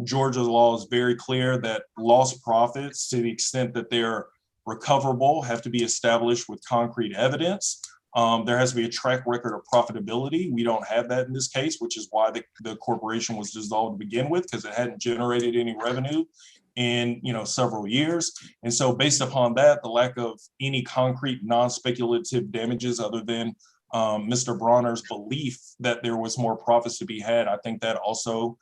Georgia's law is very clear that lost profits, to the extent that they're recoverable, have to be established with concrete evidence. There has to be a track record of profitability. We don't have that in this case, which is why the corporation was dissolved to begin with, because it hadn't generated any revenue in several years. And so based upon that, the lack of any concrete non-speculative damages other than Mr. Bronner's belief that there was more profits to be had, I think that also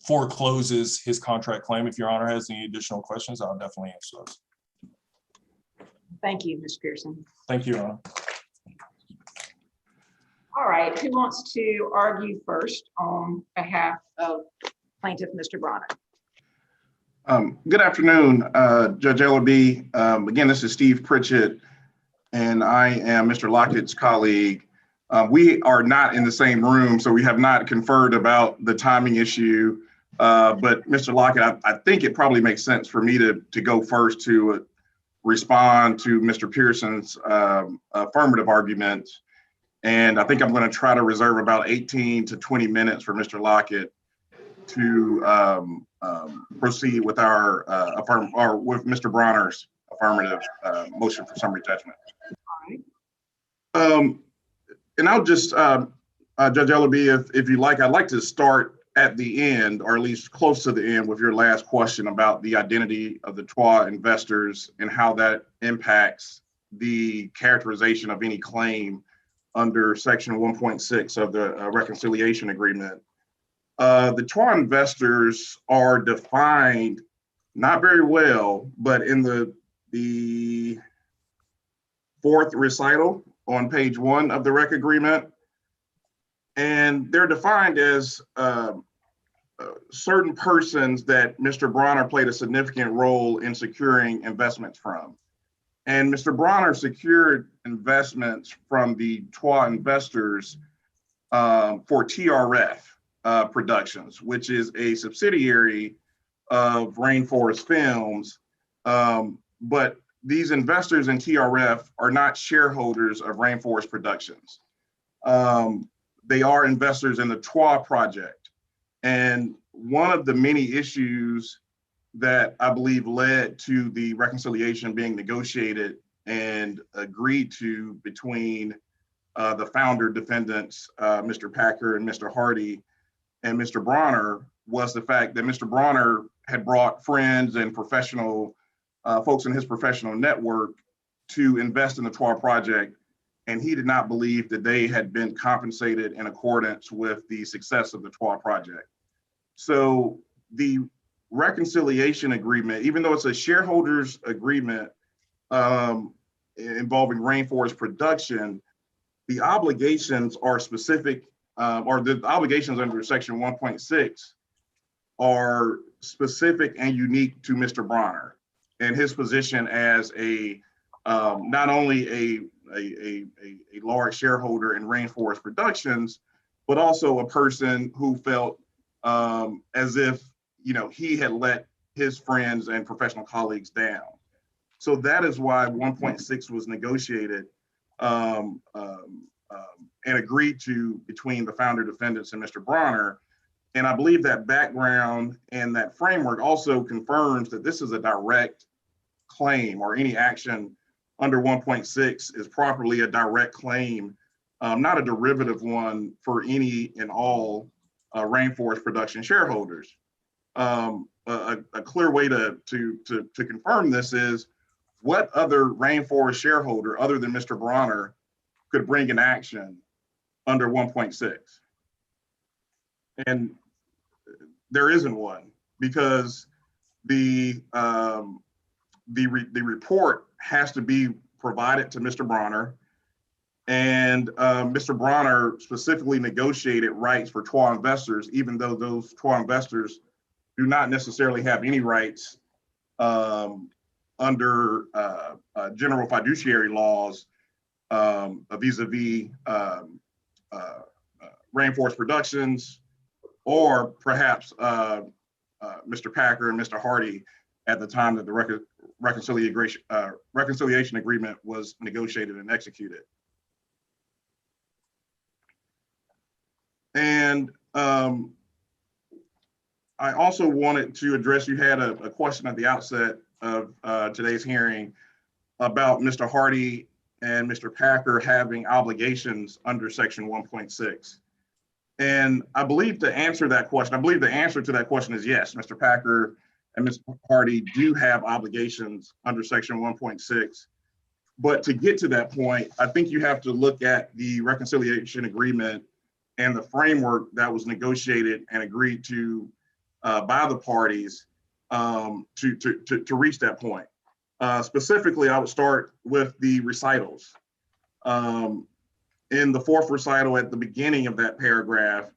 forecloses his contract claim. If Your Honor has any additional questions, I'll definitely answer those. Thank you, Ms. Pearson. Thank you, Your Honor. All right, who wants to argue first on behalf of plaintiff Mr. Bronner? Good afternoon, Judge Ellaby. Again, this is Steve Pritchett, and I am Mr. Lockett's colleague. We are not in the same room, so we have not conferred about the timing issue. But Mr. Lockett, I think it probably makes sense for me to go first to respond to Mr. Pearson's affirmative argument. And I think I'm going to try to reserve about 18 to 20 minutes for Mr. Lockett to proceed with our with Mr. Bronner's affirmative motion for summary judgment. And I'll just, Judge Ellaby, if you like, I'd like to start at the end, or at least close to the end, with your last question about the identity of the TWA investors and how that impacts the characterization of any claim under Section 1.6 of the reconciliation agreement. The TWA investors are defined not very well, but in the fourth recital on page 1 of the REC agreement. And they're defined as certain persons that Mr. Bronner played a significant role in securing investments from. And Mr. Bronner secured investments from the TWA investors for TRF Productions, which is a subsidiary of Rainforest Films. But these investors in TRF are not shareholders of Rainforest Productions. They are investors in the TWA project. And one of the many issues that I believe led to the reconciliation being negotiated and agreed to between the founder defendants, Mr. Packer and Mr. Hardy and Mr. Bronner, was the fact that Mr. Bronner had brought friends and professional folks in his professional network to invest in the TWA project, and he did not believe that they had been compensated in accordance with the success of the TWA project. So the reconciliation agreement, even though it's a shareholders agreement involving Rainforest production, the obligations are specific, or the obligations under section 1.6 are specific and unique to Mr. Bronner and his position as a not only a large shareholder in Rainforest Productions, but also a person who felt as if, you know, he had let his friends and professional colleagues down. So that is why 1.6 was negotiated and agreed to between the founder defendants and Mr. Bronner. And I believe that background and that framework also confirms that this is a direct claim, or any action under 1.6 is properly a direct claim, not a derivative one for any and all Rainforest Production shareholders. A clear way to confirm this is, what other Rainforest shareholder other than Mr. Bronner could bring an action under 1.6? And there isn't one, because the report has to be provided to Mr. Bronner, and Mr. Bronner specifically negotiated rights for TWA investors, even though those TWA investors do not necessarily have any rights under general fiduciary laws vis-a-vis Rainforest Productions, or perhaps Mr. Packer and Mr. Hardy at the time that the reconciliation agreement was negotiated and executed. And I also wanted to address, you had a question at the outset of today's hearing about Mr. Hardy and Mr. Packer having obligations under section 1.6. And I believe to answer that question, I believe the answer to that question is yes, Mr. Packer and Mr. Hardy do have obligations under section 1.6. But to get to that point, I think you have to look at the reconciliation agreement and the framework that was negotiated and agreed to by the parties to reach that point. Specifically, I would start with the recitals. In the fourth recital at the beginning of that paragraph,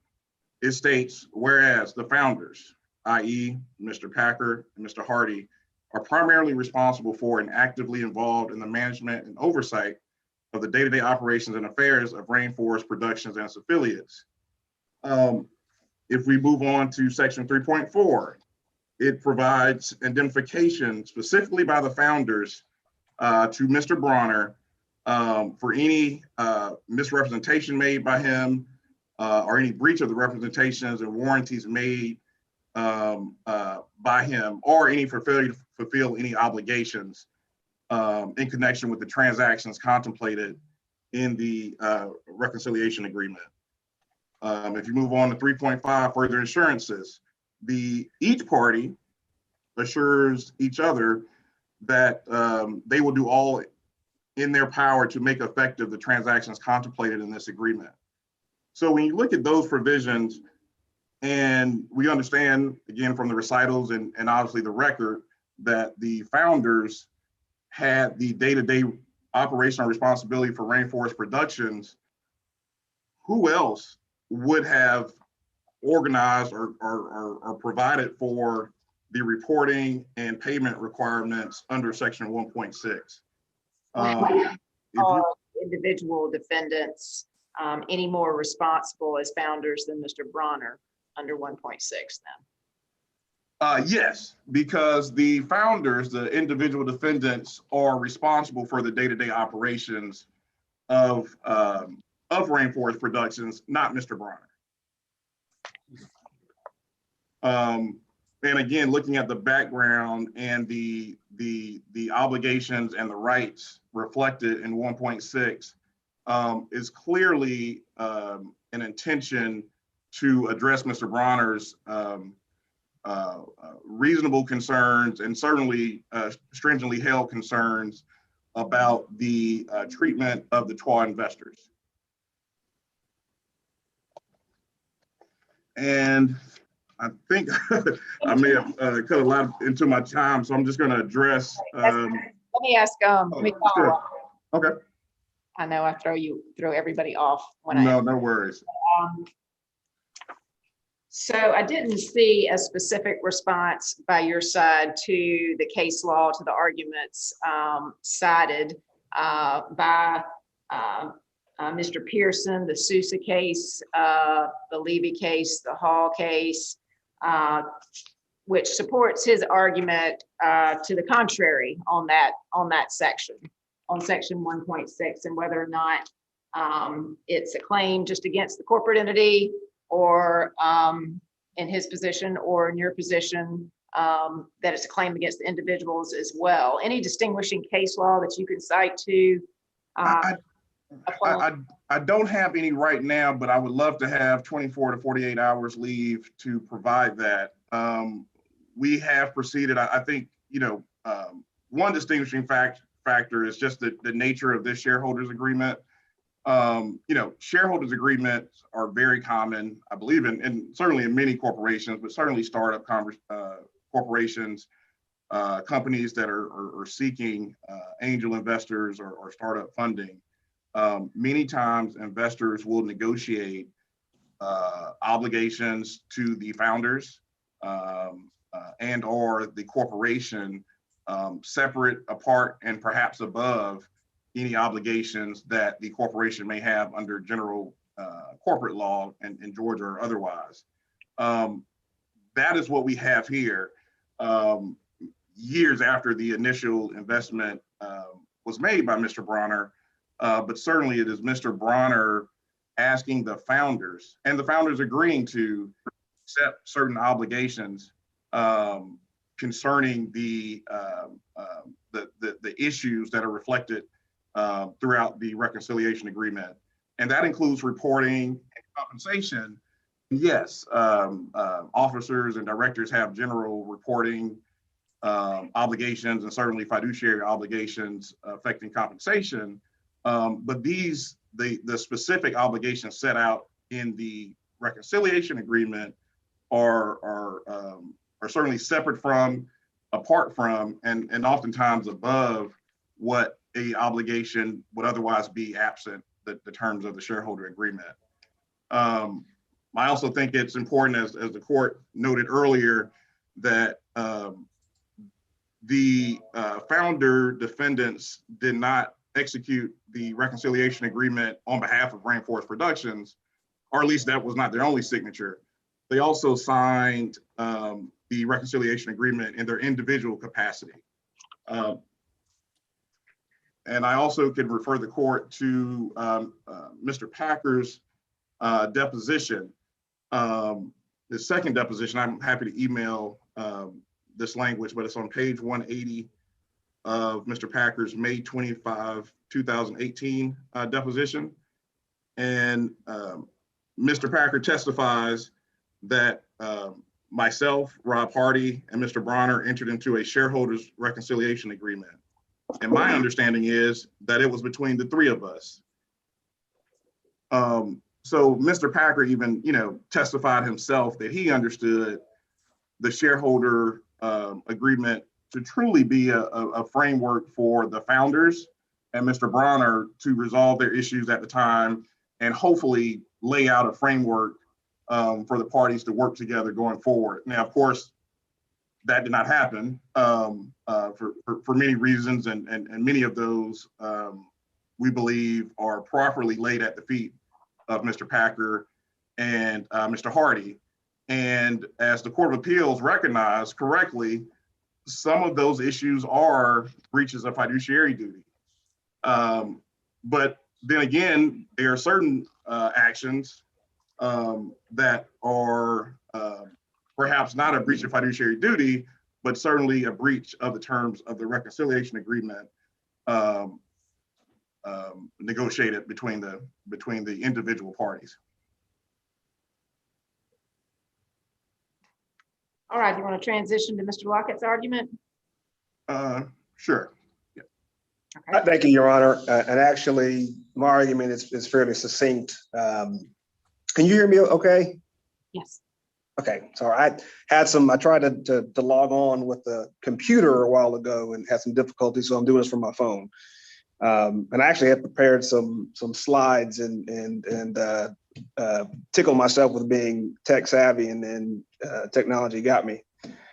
it states, whereas the founders, i.e. Mr. Packer and Mr. Hardy, are primarily responsible for and actively involved in the management and oversight of the day-to-day operations and affairs of Rainforest Productions and its affiliates. If we move on to section 3.4, it provides indemnification specifically by the founders to Mr. Bronner for any misrepresentation made by him or any breach of the representations and warranties made by him, or any for failure to fulfill any obligations in connection with the transactions contemplated in the reconciliation agreement. If you move on to 3.5, further assurances, each party assures each other that they will do all in their power to make effective the transactions contemplated in this agreement. So when you look at those provisions, and we understand, again, from the recitals and obviously the record, that the founders had the day-to-day operational responsibility for Rainforest Productions, who else would have organized or provided for the reporting and payment requirements under section 1.6? Are individual defendants any more responsible as founders than Mr. Bronner under 1.6 then? Yes, because the founders, the individual defendants, are responsible for the day-to-day operations of Rainforest Productions, not Mr. Bronner. And again, looking at the background and the obligations and the rights reflected in 1.6 is clearly an intention to address Mr. Bronner's reasonable concerns and certainly stringently held concerns about the treatment of the TWA investors. And I think I may have cut a lot into my time, so I'm just going to address. Let me ask, let me follow sure. up. Okay. I know I throw everybody off when No worries. So I didn't see a specific response by your side to the case law, to the arguments cited by Mr. Pearson, the Sousa case, the Levy case, the Hall case, which supports his argument to the contrary on that section, on section 1.6, and whether or not it's a claim just against the corporate entity, or in his position or in your position, that it's a claim against the individuals as well. Any distinguishing case law that you could cite to? I don't have any right now, but I would love to have 24 to 48 hours leave to provide that. We have proceeded, I think, one distinguishing factor is just the nature of this shareholders agreement. Shareholders agreements are very common, I believe, and certainly in many corporations, but certainly startup corporations, companies that are seeking angel investors or startup funding. Many times investors will negotiate obligations to the founders and or the corporation separate, apart, and perhaps above any obligations that the corporation may have under general corporate law in Georgia or otherwise. That is what we have here. Years after the initial investment was made by Mr. Bronner, but certainly it is Mr. Bronner asking the founders, and the founders agreeing to accept certain obligations concerning the issues that are reflected throughout the reconciliation agreement. And that includes reporting and compensation. Yes, officers and directors have general reporting obligations and certainly fiduciary obligations affecting compensation. But the specific obligations set out in the reconciliation agreement are certainly separate from, apart from, and oftentimes above what a obligation would otherwise be absent the terms of the shareholder agreement. I also think it's important, as the court noted earlier, that the founder defendants did not execute the reconciliation agreement on behalf of Rainforest Productions, or at least that was not their only signature. They also signed the reconciliation agreement in their individual capacity. And I also could refer the court to Mr. Packer's deposition. The second deposition, I'm happy to email this language, but it's on page 180 of Mr. Packer's May 25, 2018 deposition. And Mr. Packer testifies that myself, Rob Hardy, and Mr. Bronner entered into a shareholders reconciliation agreement. And my understanding is that it was between the three of us. So Mr. Packer even, testified himself that he understood the shareholder agreement to truly be a framework for the founders and Mr. Bronner to resolve their issues at the time and hopefully lay out a framework for the parties to work together going forward. Now, of course, that did not happen for many reasons, and many of those we believe are properly laid at the feet of Mr. Packer and Mr. Hardy. And as the Court of Appeals recognized correctly, some of those issues are breaches of fiduciary duty. But then again, there are certain actions that are perhaps not a breach of fiduciary duty, but certainly a breach of the terms of the reconciliation agreement negotiated between the individual parties. All right, you want to transition to Mr. Lockett's argument? Sure. Okay. Thank you, Your Honor. And actually, my argument is fairly succinct. Can you hear me okay? Yes. Okay, so I tried to log on with the computer a while ago and had some difficulty, so I'm doing this from my phone. And I actually had prepared some slides and tickled myself with being tech savvy, and then technology got me.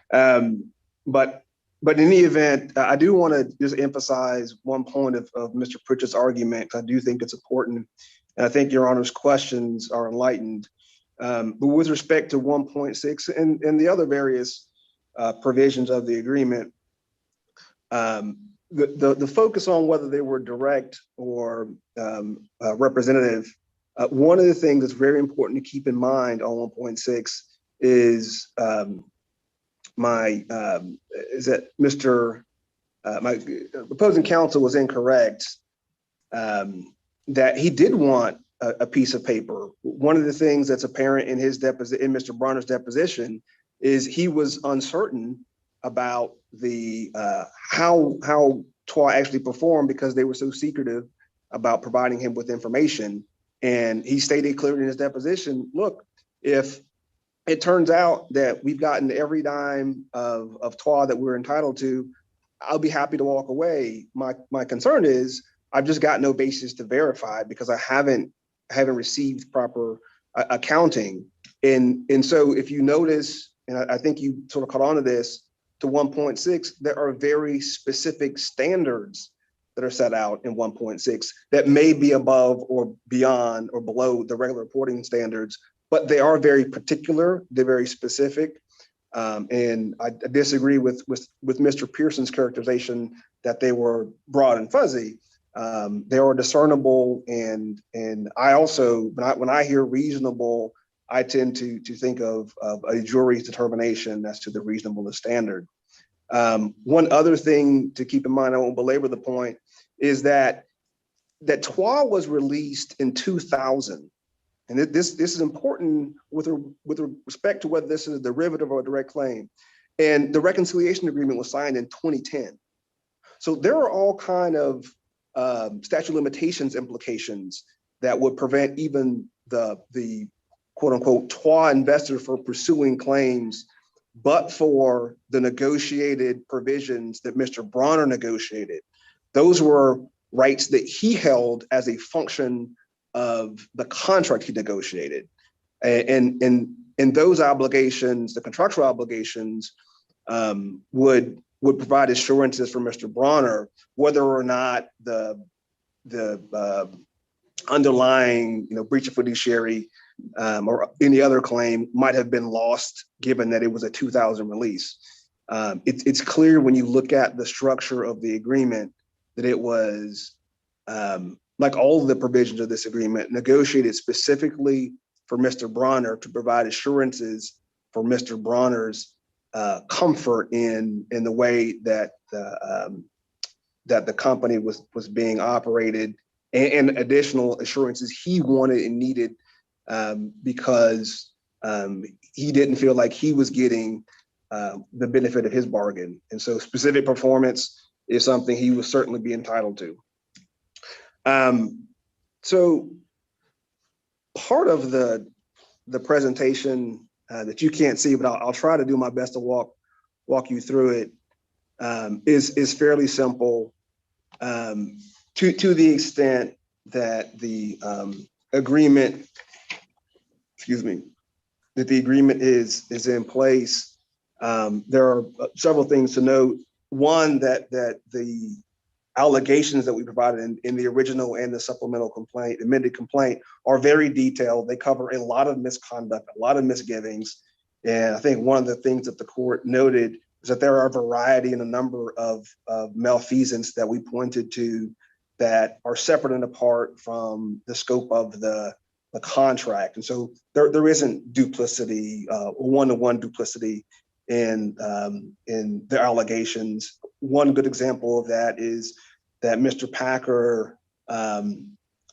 But in any event, I do want to just emphasize one point of Mr. Pritchett's argument. I do think it's important, and I think Your Honor's questions are enlightened. But with respect to 1.6 and the other various provisions of the agreement, the focus on whether they were direct or representative, one of the things that's very important to keep in mind on 1.6 is my opposing counsel was incorrect, that he did want a piece of paper. One of the things that's apparent in Mr. Bronner's deposition is he was uncertain about the how TWA actually performed because they were so secretive about providing him with information. And he stated clearly in his deposition, look, if it turns out that we've gotten every dime of TWA that we're entitled to, I'll be happy to walk away. My concern is I've just got no basis to verify because I haven't received proper accounting. And so if you notice, and I think you sort of caught on to this, to 1.6, there are very specific standards that are set out in 1.6 that may be above or beyond or below the regular reporting standards, but they are very particular, they're very specific. And I disagree with Mr. Pearson's characterization that they were broad and fuzzy. They are discernible, and I also, when I hear reasonable, I tend to think of a jury's determination as to the reasonableness standard. One other thing to keep in mind, I won't belabor the point, is that TWA was released in 2000. And this is important with respect to whether this is a derivative or a direct claim. And the reconciliation agreement was signed in 2010. So there are all kind of statute of limitations implications that would prevent even the quote unquote TWA investor from pursuing claims, but for the negotiated provisions that Mr. Bronner negotiated. Those were rights that he held as a function of the contract he negotiated. And those obligations, the contractual obligations, would provide assurances for Mr. Bronner, whether or not the underlying breach of fiduciary or any other claim might have been lost, given that it was a 2000 release. It's clear when you look at the structure of the agreement that it was, like all of the provisions of this agreement, negotiated specifically for Mr. Bronner to provide assurances for Mr. Bronner's comfort in the way that the company was being operated, and additional assurances he wanted and needed because he didn't feel like he was getting the benefit of his bargain. And so specific performance is something he would certainly be entitled to. So part of the presentation that you can't see, but I'll try to do my best to walk you through it, is fairly simple to the extent that the agreement, that the agreement is in place. There are several things to note. One, that the allegations that we provided in the original and the supplemental complaint, amended complaint, are very detailed. They cover a lot of misconduct, a lot of misgivings. And I think one of the things that the court noted is that there are a variety and a number of malfeasance that we pointed to that are separate and apart from the scope of the the contract. And so there isn't duplicity, one-to-one duplicity in the allegations. One good example of that is that Mr. Packer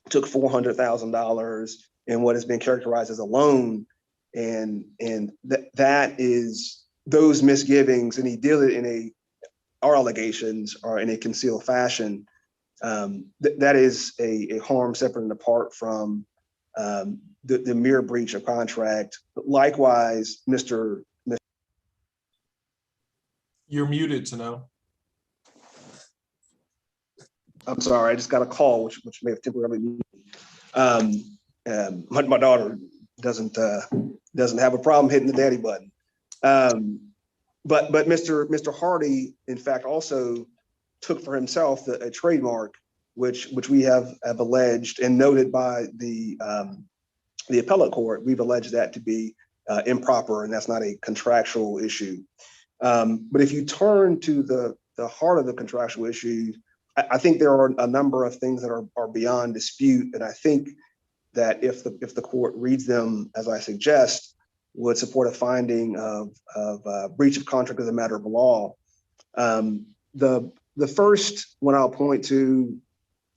took $400,000 in what has been characterized as a loan, and that is those misgivings, and he did it in our allegations are in a concealed fashion. That is a harm separate and apart from the mere breach of contract. Likewise, You're muted to know. I'm sorry, I just got a call, which may have temporarily muted. My daughter doesn't have a problem hitting the daddy button. But Mr. Hardy, in fact, also took for himself a trademark, which we have alleged and noted by the appellate court. We've alleged that to be improper, and that's not a contractual issue. But if you turn to the heart of the contractual issue, I think there are a number of things that are beyond dispute, and I think that if the court reads them as I suggest, would support a finding of breach of contract as a matter of law. The first one I'll point to,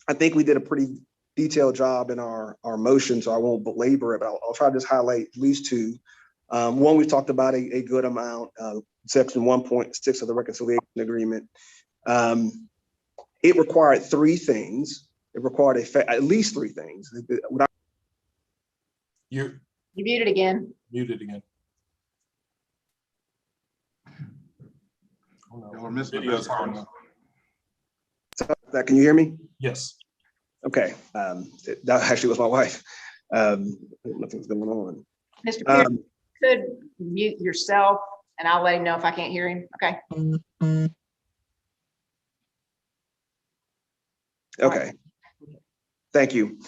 I think we did a pretty detailed job in our motion, so I won't belabor it, but I'll try to just highlight at least two. One, we talked about a good amount, section 1.6 of the reconciliation agreement. It required three things. It required at least three things. You're You muted again. muted again. Oh, no. Yeah, we're missing the Video's best part. on. Can you hear me? Yes. Okay. That actually was my wife. Nothing's going on. Mr. Pierce, could mute yourself and I'll let him know if I can't hear him. Okay. Okay. Thank you.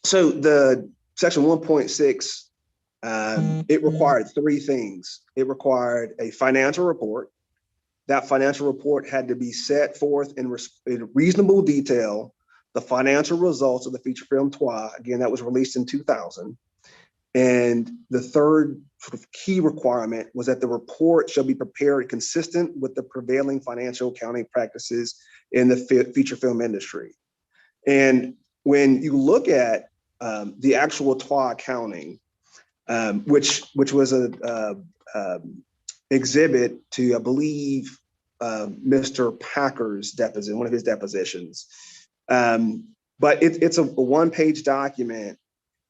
So the section 1.6, it required three things. It required a financial report. That financial report had to be set forth in reasonable detail, the financial results of the feature film TWA. Again, that was released in 2000. And the third sort of key requirement was that the report shall be prepared consistent with the prevailing financial accounting practices in the feature film industry. And when you look at the actual TWA accounting, which was a exhibit to, I believe, Mr. Packer's deposition, one of his depositions. But it's a one-page document,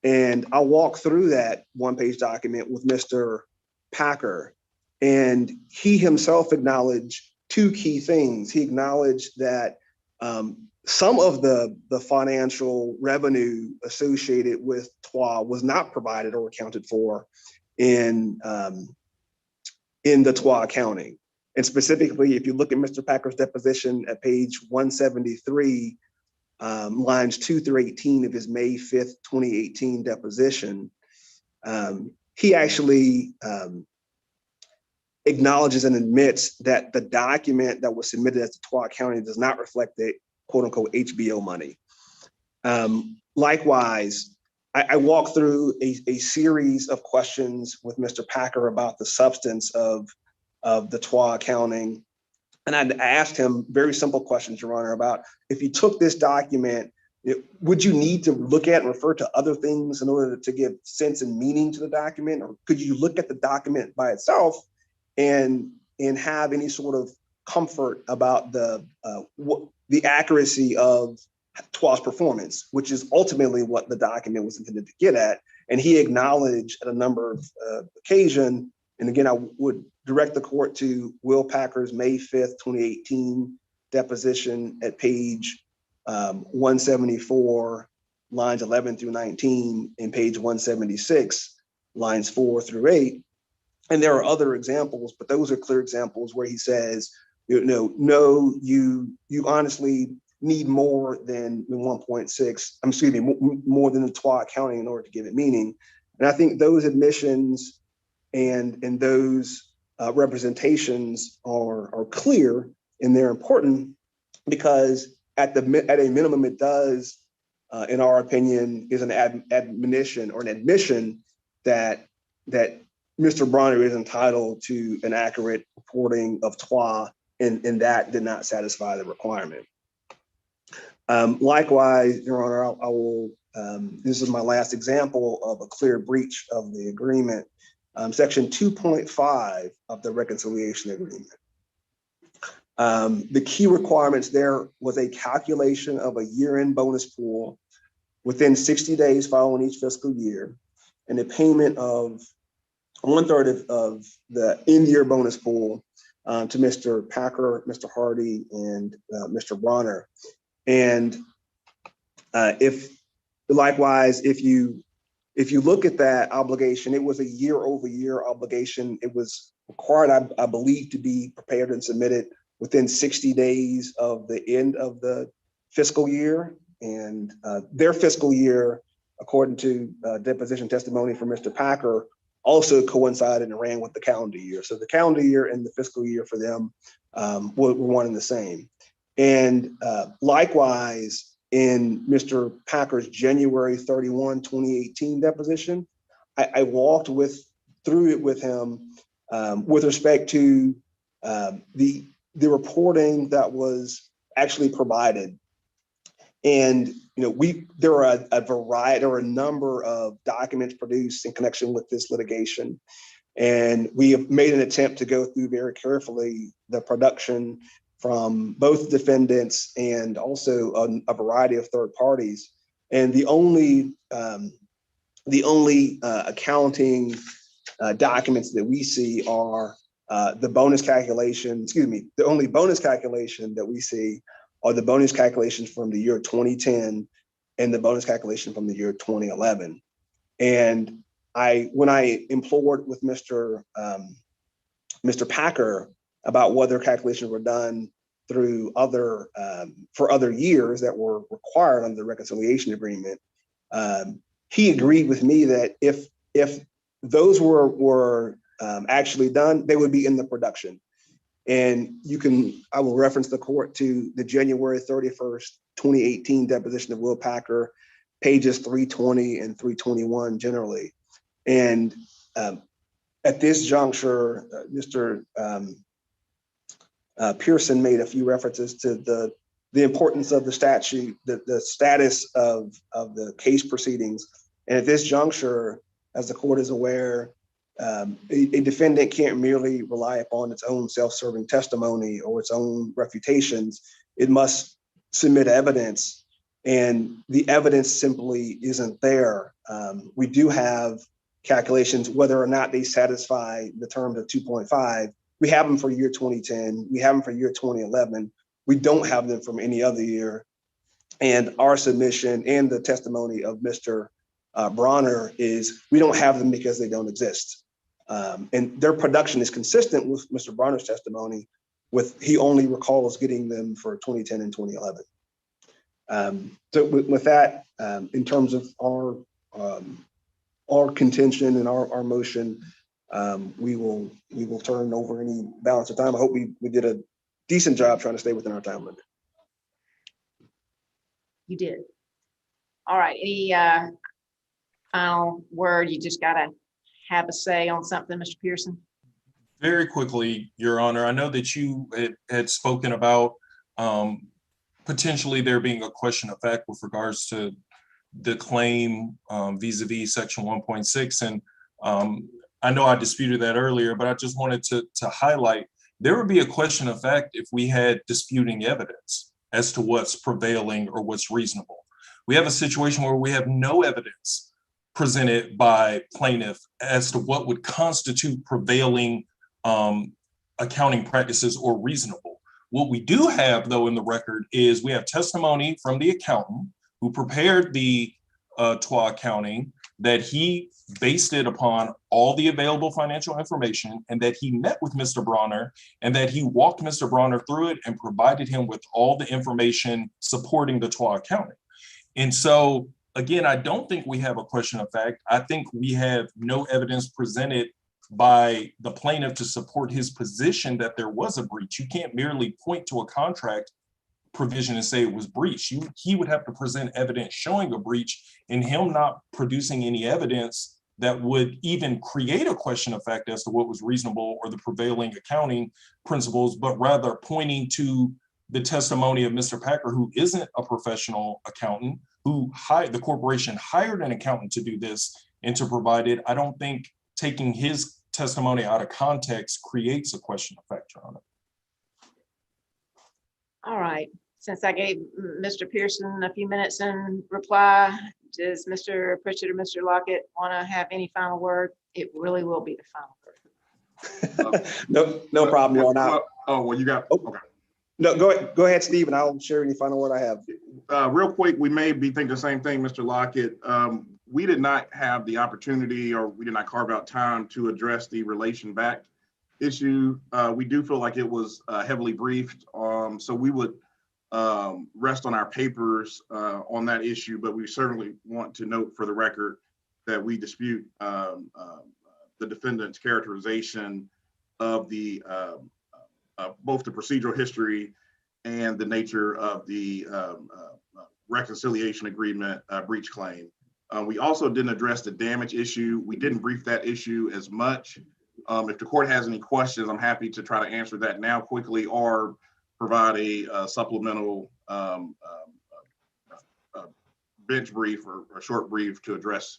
and I'll walk through that one-page document with Mr. Packer, and he himself acknowledged two key things. He acknowledged that some of the financial revenue associated with TWA was not provided or accounted for in the TWA accounting. And specifically, if you look at Mr. Packer's deposition at page 173, lines 2 through 18 of his May 5th, 2018 deposition, he actually acknowledges and admits that the document that was submitted as the TWA accounting does not reflect the quote unquote HBO money. Likewise, I walked through a series of questions with Mr. Packer about the substance of the TWA accounting. And I asked him very simple questions, Your Honor, about if you took this document, would you need to look at and refer to other things in order to give sense and meaning to the document? Or could you look at the document by itself and have any sort of comfort about the accuracy of TWA's performance, which is ultimately what the document was intended to get at? And he acknowledged at a number of occasions, and again, I would direct the court to Will Packer's May 5th, 2018 deposition at page 174, lines 11 through 19, and page 176, lines 4 through 8. And there are other examples, but those are clear examples where he says, no, you honestly need more than 1.6, more than the TWA accounting in order to give it meaning. And I think those admissions and those representations are clear, and they're important because at a minimum, it does in our opinion, is an admonition or an admission that Mr. Bronner is entitled to an accurate reporting of TWA, and that did not satisfy the requirement. Likewise, Your Honor, I will, this is my last example of a clear breach of the agreement. Section 2.5 of the reconciliation agreement. The key requirements there was a calculation of a year-end bonus pool within 60 days following each fiscal year, and a payment of 1/3 of the end-year bonus pool to Mr. Packer, Mr. Hardy, and Mr. Bronner. And likewise, if you look at that obligation, it was a year-over-year obligation. It was required, I believe, to be prepared and submitted within 60 days of the end of the fiscal year. And their fiscal year, according to deposition testimony from Mr. Packer, also coincided and ran with the calendar year. So the calendar year and the fiscal year for them were one and the same. And likewise, in Mr. Packer's January 31, 2018 deposition, I walked through it with him with respect to the reporting that was actually provided. And there are a number of documents produced in connection with this litigation, and we have made an attempt to go through very carefully the production from both defendants and also a variety of third parties. And the only accounting documents that we see are the bonus calculation. The only bonus calculation that we see are the bonus calculations from the year 2010 and the bonus calculation from the year 2011. And when I implored with Mr. Packer about whether calculations were done through for other years that were required under the reconciliation agreement, he agreed with me that if those were actually done, they would be in the production. And I will reference the court to the January 31st, 2018 deposition of Will Packer, pages 320 and 321 generally. And at this juncture, Mr. Pearson made a few references to the importance of the statute, the status of the case proceedings. And at this juncture, as the court is aware, a defendant can't merely rely upon its own self-serving testimony or its own refutations. It must submit evidence, and the evidence simply isn't there. We do have calculations, whether or not they satisfy the terms of 2.5. We have them for year 2010. We have them for year 2011. We don't have them from any other year. And our submission and the testimony of Mr. Bronner is we don't have them because they don't exist. And their production is consistent with Mr. Bronner's testimony, he only recalls getting them for 2010 and 2011. So with that, in terms of our contention and our motion, we will turn over any balance of time. I hope we did a decent job trying to stay within our time limit. You did. All right, any final word? You just gotta have a say on something, Mr. Pearson? Very quickly, Your Honor, I know that you had spoken about potentially there being a question of fact with regards to the claim vis-a-vis section 1.6. And I know I disputed that earlier, but I just wanted to highlight there would be a question of fact if we had disputing evidence as to what's prevailing or what's reasonable. We have a situation where we have no evidence presented by plaintiff as to what would constitute prevailing accounting practices or reasonable. What we do have, though, in the record is we have testimony from the accountant who prepared the TWA accounting, that he based it upon all the available financial information, and that he met with Mr. Bronner, and that he walked Mr. Bronner through it and provided him with all the information supporting the TWA accounting. And so, again, I don't think we have a question of fact. I think we have no evidence presented by the plaintiff to support his position that there was a breach. You can't merely point to a contract provision and say it was breached. He would have to present evidence showing a breach, and him not producing any evidence that would even create a question of fact as to what was reasonable or the prevailing accounting principles, but rather pointing to the testimony of Mr. Packer, who isn't a professional accountant, who the corporation hired an accountant to do this and to provide it. I don't think taking his testimony out of context creates a question of fact, Your Honor. All right, since I gave Mr. Pearson a few minutes in reply, does Mr. Pritchett or Mr. Lockett want to have any final word? It really will be the final word. No problem, Your Honor. Oh, well, you got, okay. No, go ahead, Steve, and I'll share any final word I have. Real quick, we may be thinking the same thing, Mr. Lockett. We did not have the opportunity, or we did not carve out time to address the relation back issue. We do feel like it was heavily briefed, so we would rest on our papers on that issue, but we certainly want to note for the record that we dispute the defendant's characterization of the both the procedural history and the nature of the reconciliation agreement breach claim. We also didn't address the damage issue. We didn't brief that issue as much. If the court has any questions, I'm happy to try to answer that now quickly or provide a supplemental bench brief or a short brief to address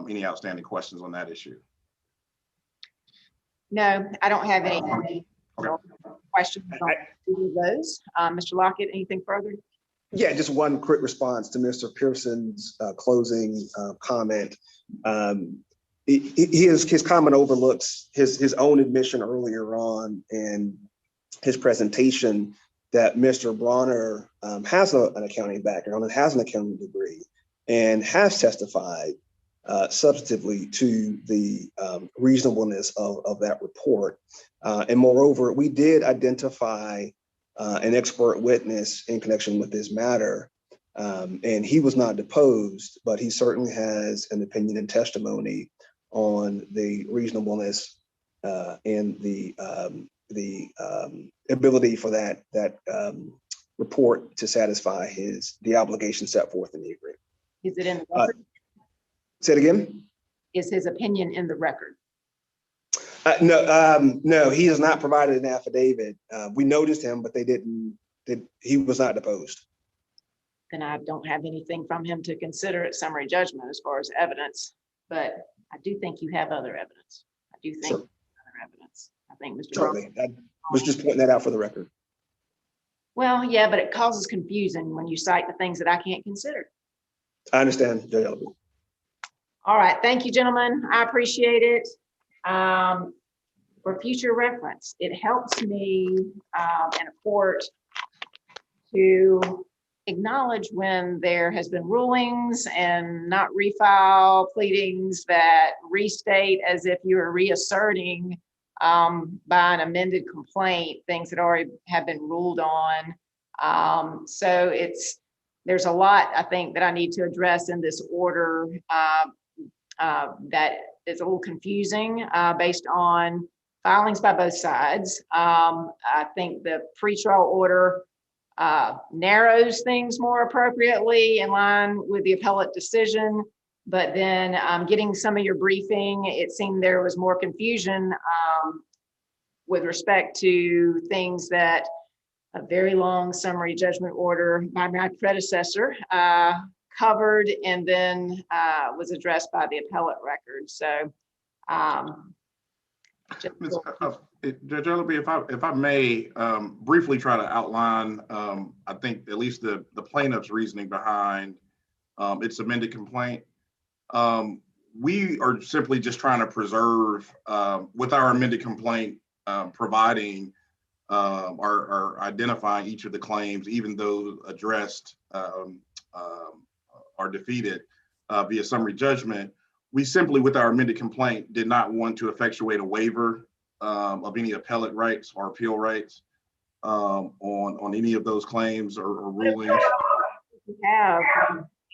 any outstanding questions on that issue. No, I don't have any questions on either of those. Mr. Lockett, anything further? Yeah, just one quick response to Mr. Pearson's closing comment. His comment overlooks his own admission earlier on in his presentation that Mr. Bronner has an accounting background and has an accounting degree and has testified substantively to the reasonableness of that report. And moreover, we did identify an expert witness in connection with this matter, and he was not deposed, but he certainly has an opinion and testimony on the reasonableness and the ability for that report to satisfy the obligation set forth in the agreement. Is it in the record? Say it again? Is his opinion in the record? No, he has not provided an affidavit. We noticed him, but he was not deposed. Then I don't have anything from him to consider at summary judgment as far as evidence, but I do think you have other evidence. I do think Sure. other evidence. I think Mr. Certainly. I was just pointing that out for the record. Well, yeah, but it causes confusion when you cite the things that I can't consider. I understand, Judge Ellerby. All right, thank you, gentlemen. I appreciate it. For future reference, it helps me in a court to acknowledge when there has been rulings and not refile pleadings that restate as if you're reasserting by an amended complaint things that already have been ruled on. So there's a lot, I think, that I need to address in this order that is a little confusing based on filings by both sides. I think the pretrial order narrows things more appropriately in line with the appellate decision, but then getting some of your briefing, it seemed there was more confusion with respect to things that a very long summary judgment order by my predecessor covered and then was addressed by the appellate record. So Judge Ellerby, if I may briefly try to outline, I think at least the plaintiff's reasoning behind its amended complaint. We are simply just trying to preserve, with our amended complaint, providing or identifying each of the claims, even though addressed are defeated via summary judgment. We simply, with our amended complaint, did not want to effectuate a waiver of any appellate rights or appeal rights on any of those claims or rulings. We have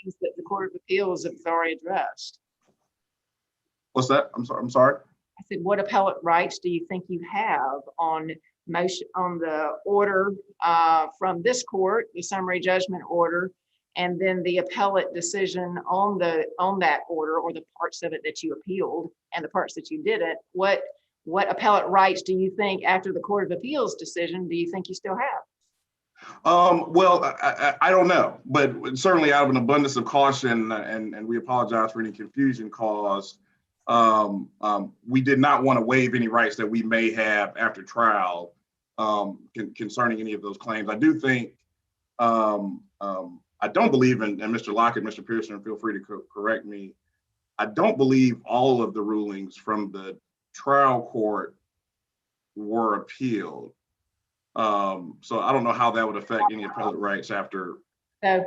things that the Court of Appeals has already addressed. What's that? I'm sorry. I said, what appellate rights do you think you have on motion on the order from this court, the summary judgment order, and then the appellate decision on that order, or the parts of it that you appealed and the parts that you didn't. What appellate rights do you think, after the Court of Appeals decision, do you think you still have? Well, I don't know, but certainly out of an abundance of caution, and we apologize for any confusion caused, we did not want to waive any rights that we may have after trial concerning any of those claims. I do think, I don't believe, and Mr. Lockett, Mr. Pearson, feel free to correct me, I don't believe all of the rulings from the trial court were appealed. So I don't know how that would affect any appellate rights after. So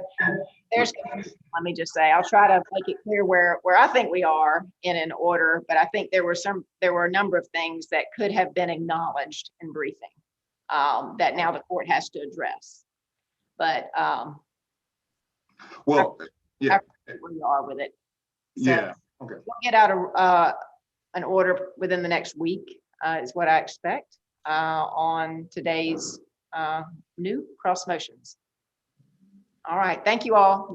there's, let me just say, I'll try to make it clear where I think we are in an order, but I think there were a number of things that could have been acknowledged in briefing that now the court has to address. But Well, yeah, where we are with it. So yeah, okay. we'll get out an order within the next week, is what I expect, on today's new cross motions. All right, thank you all.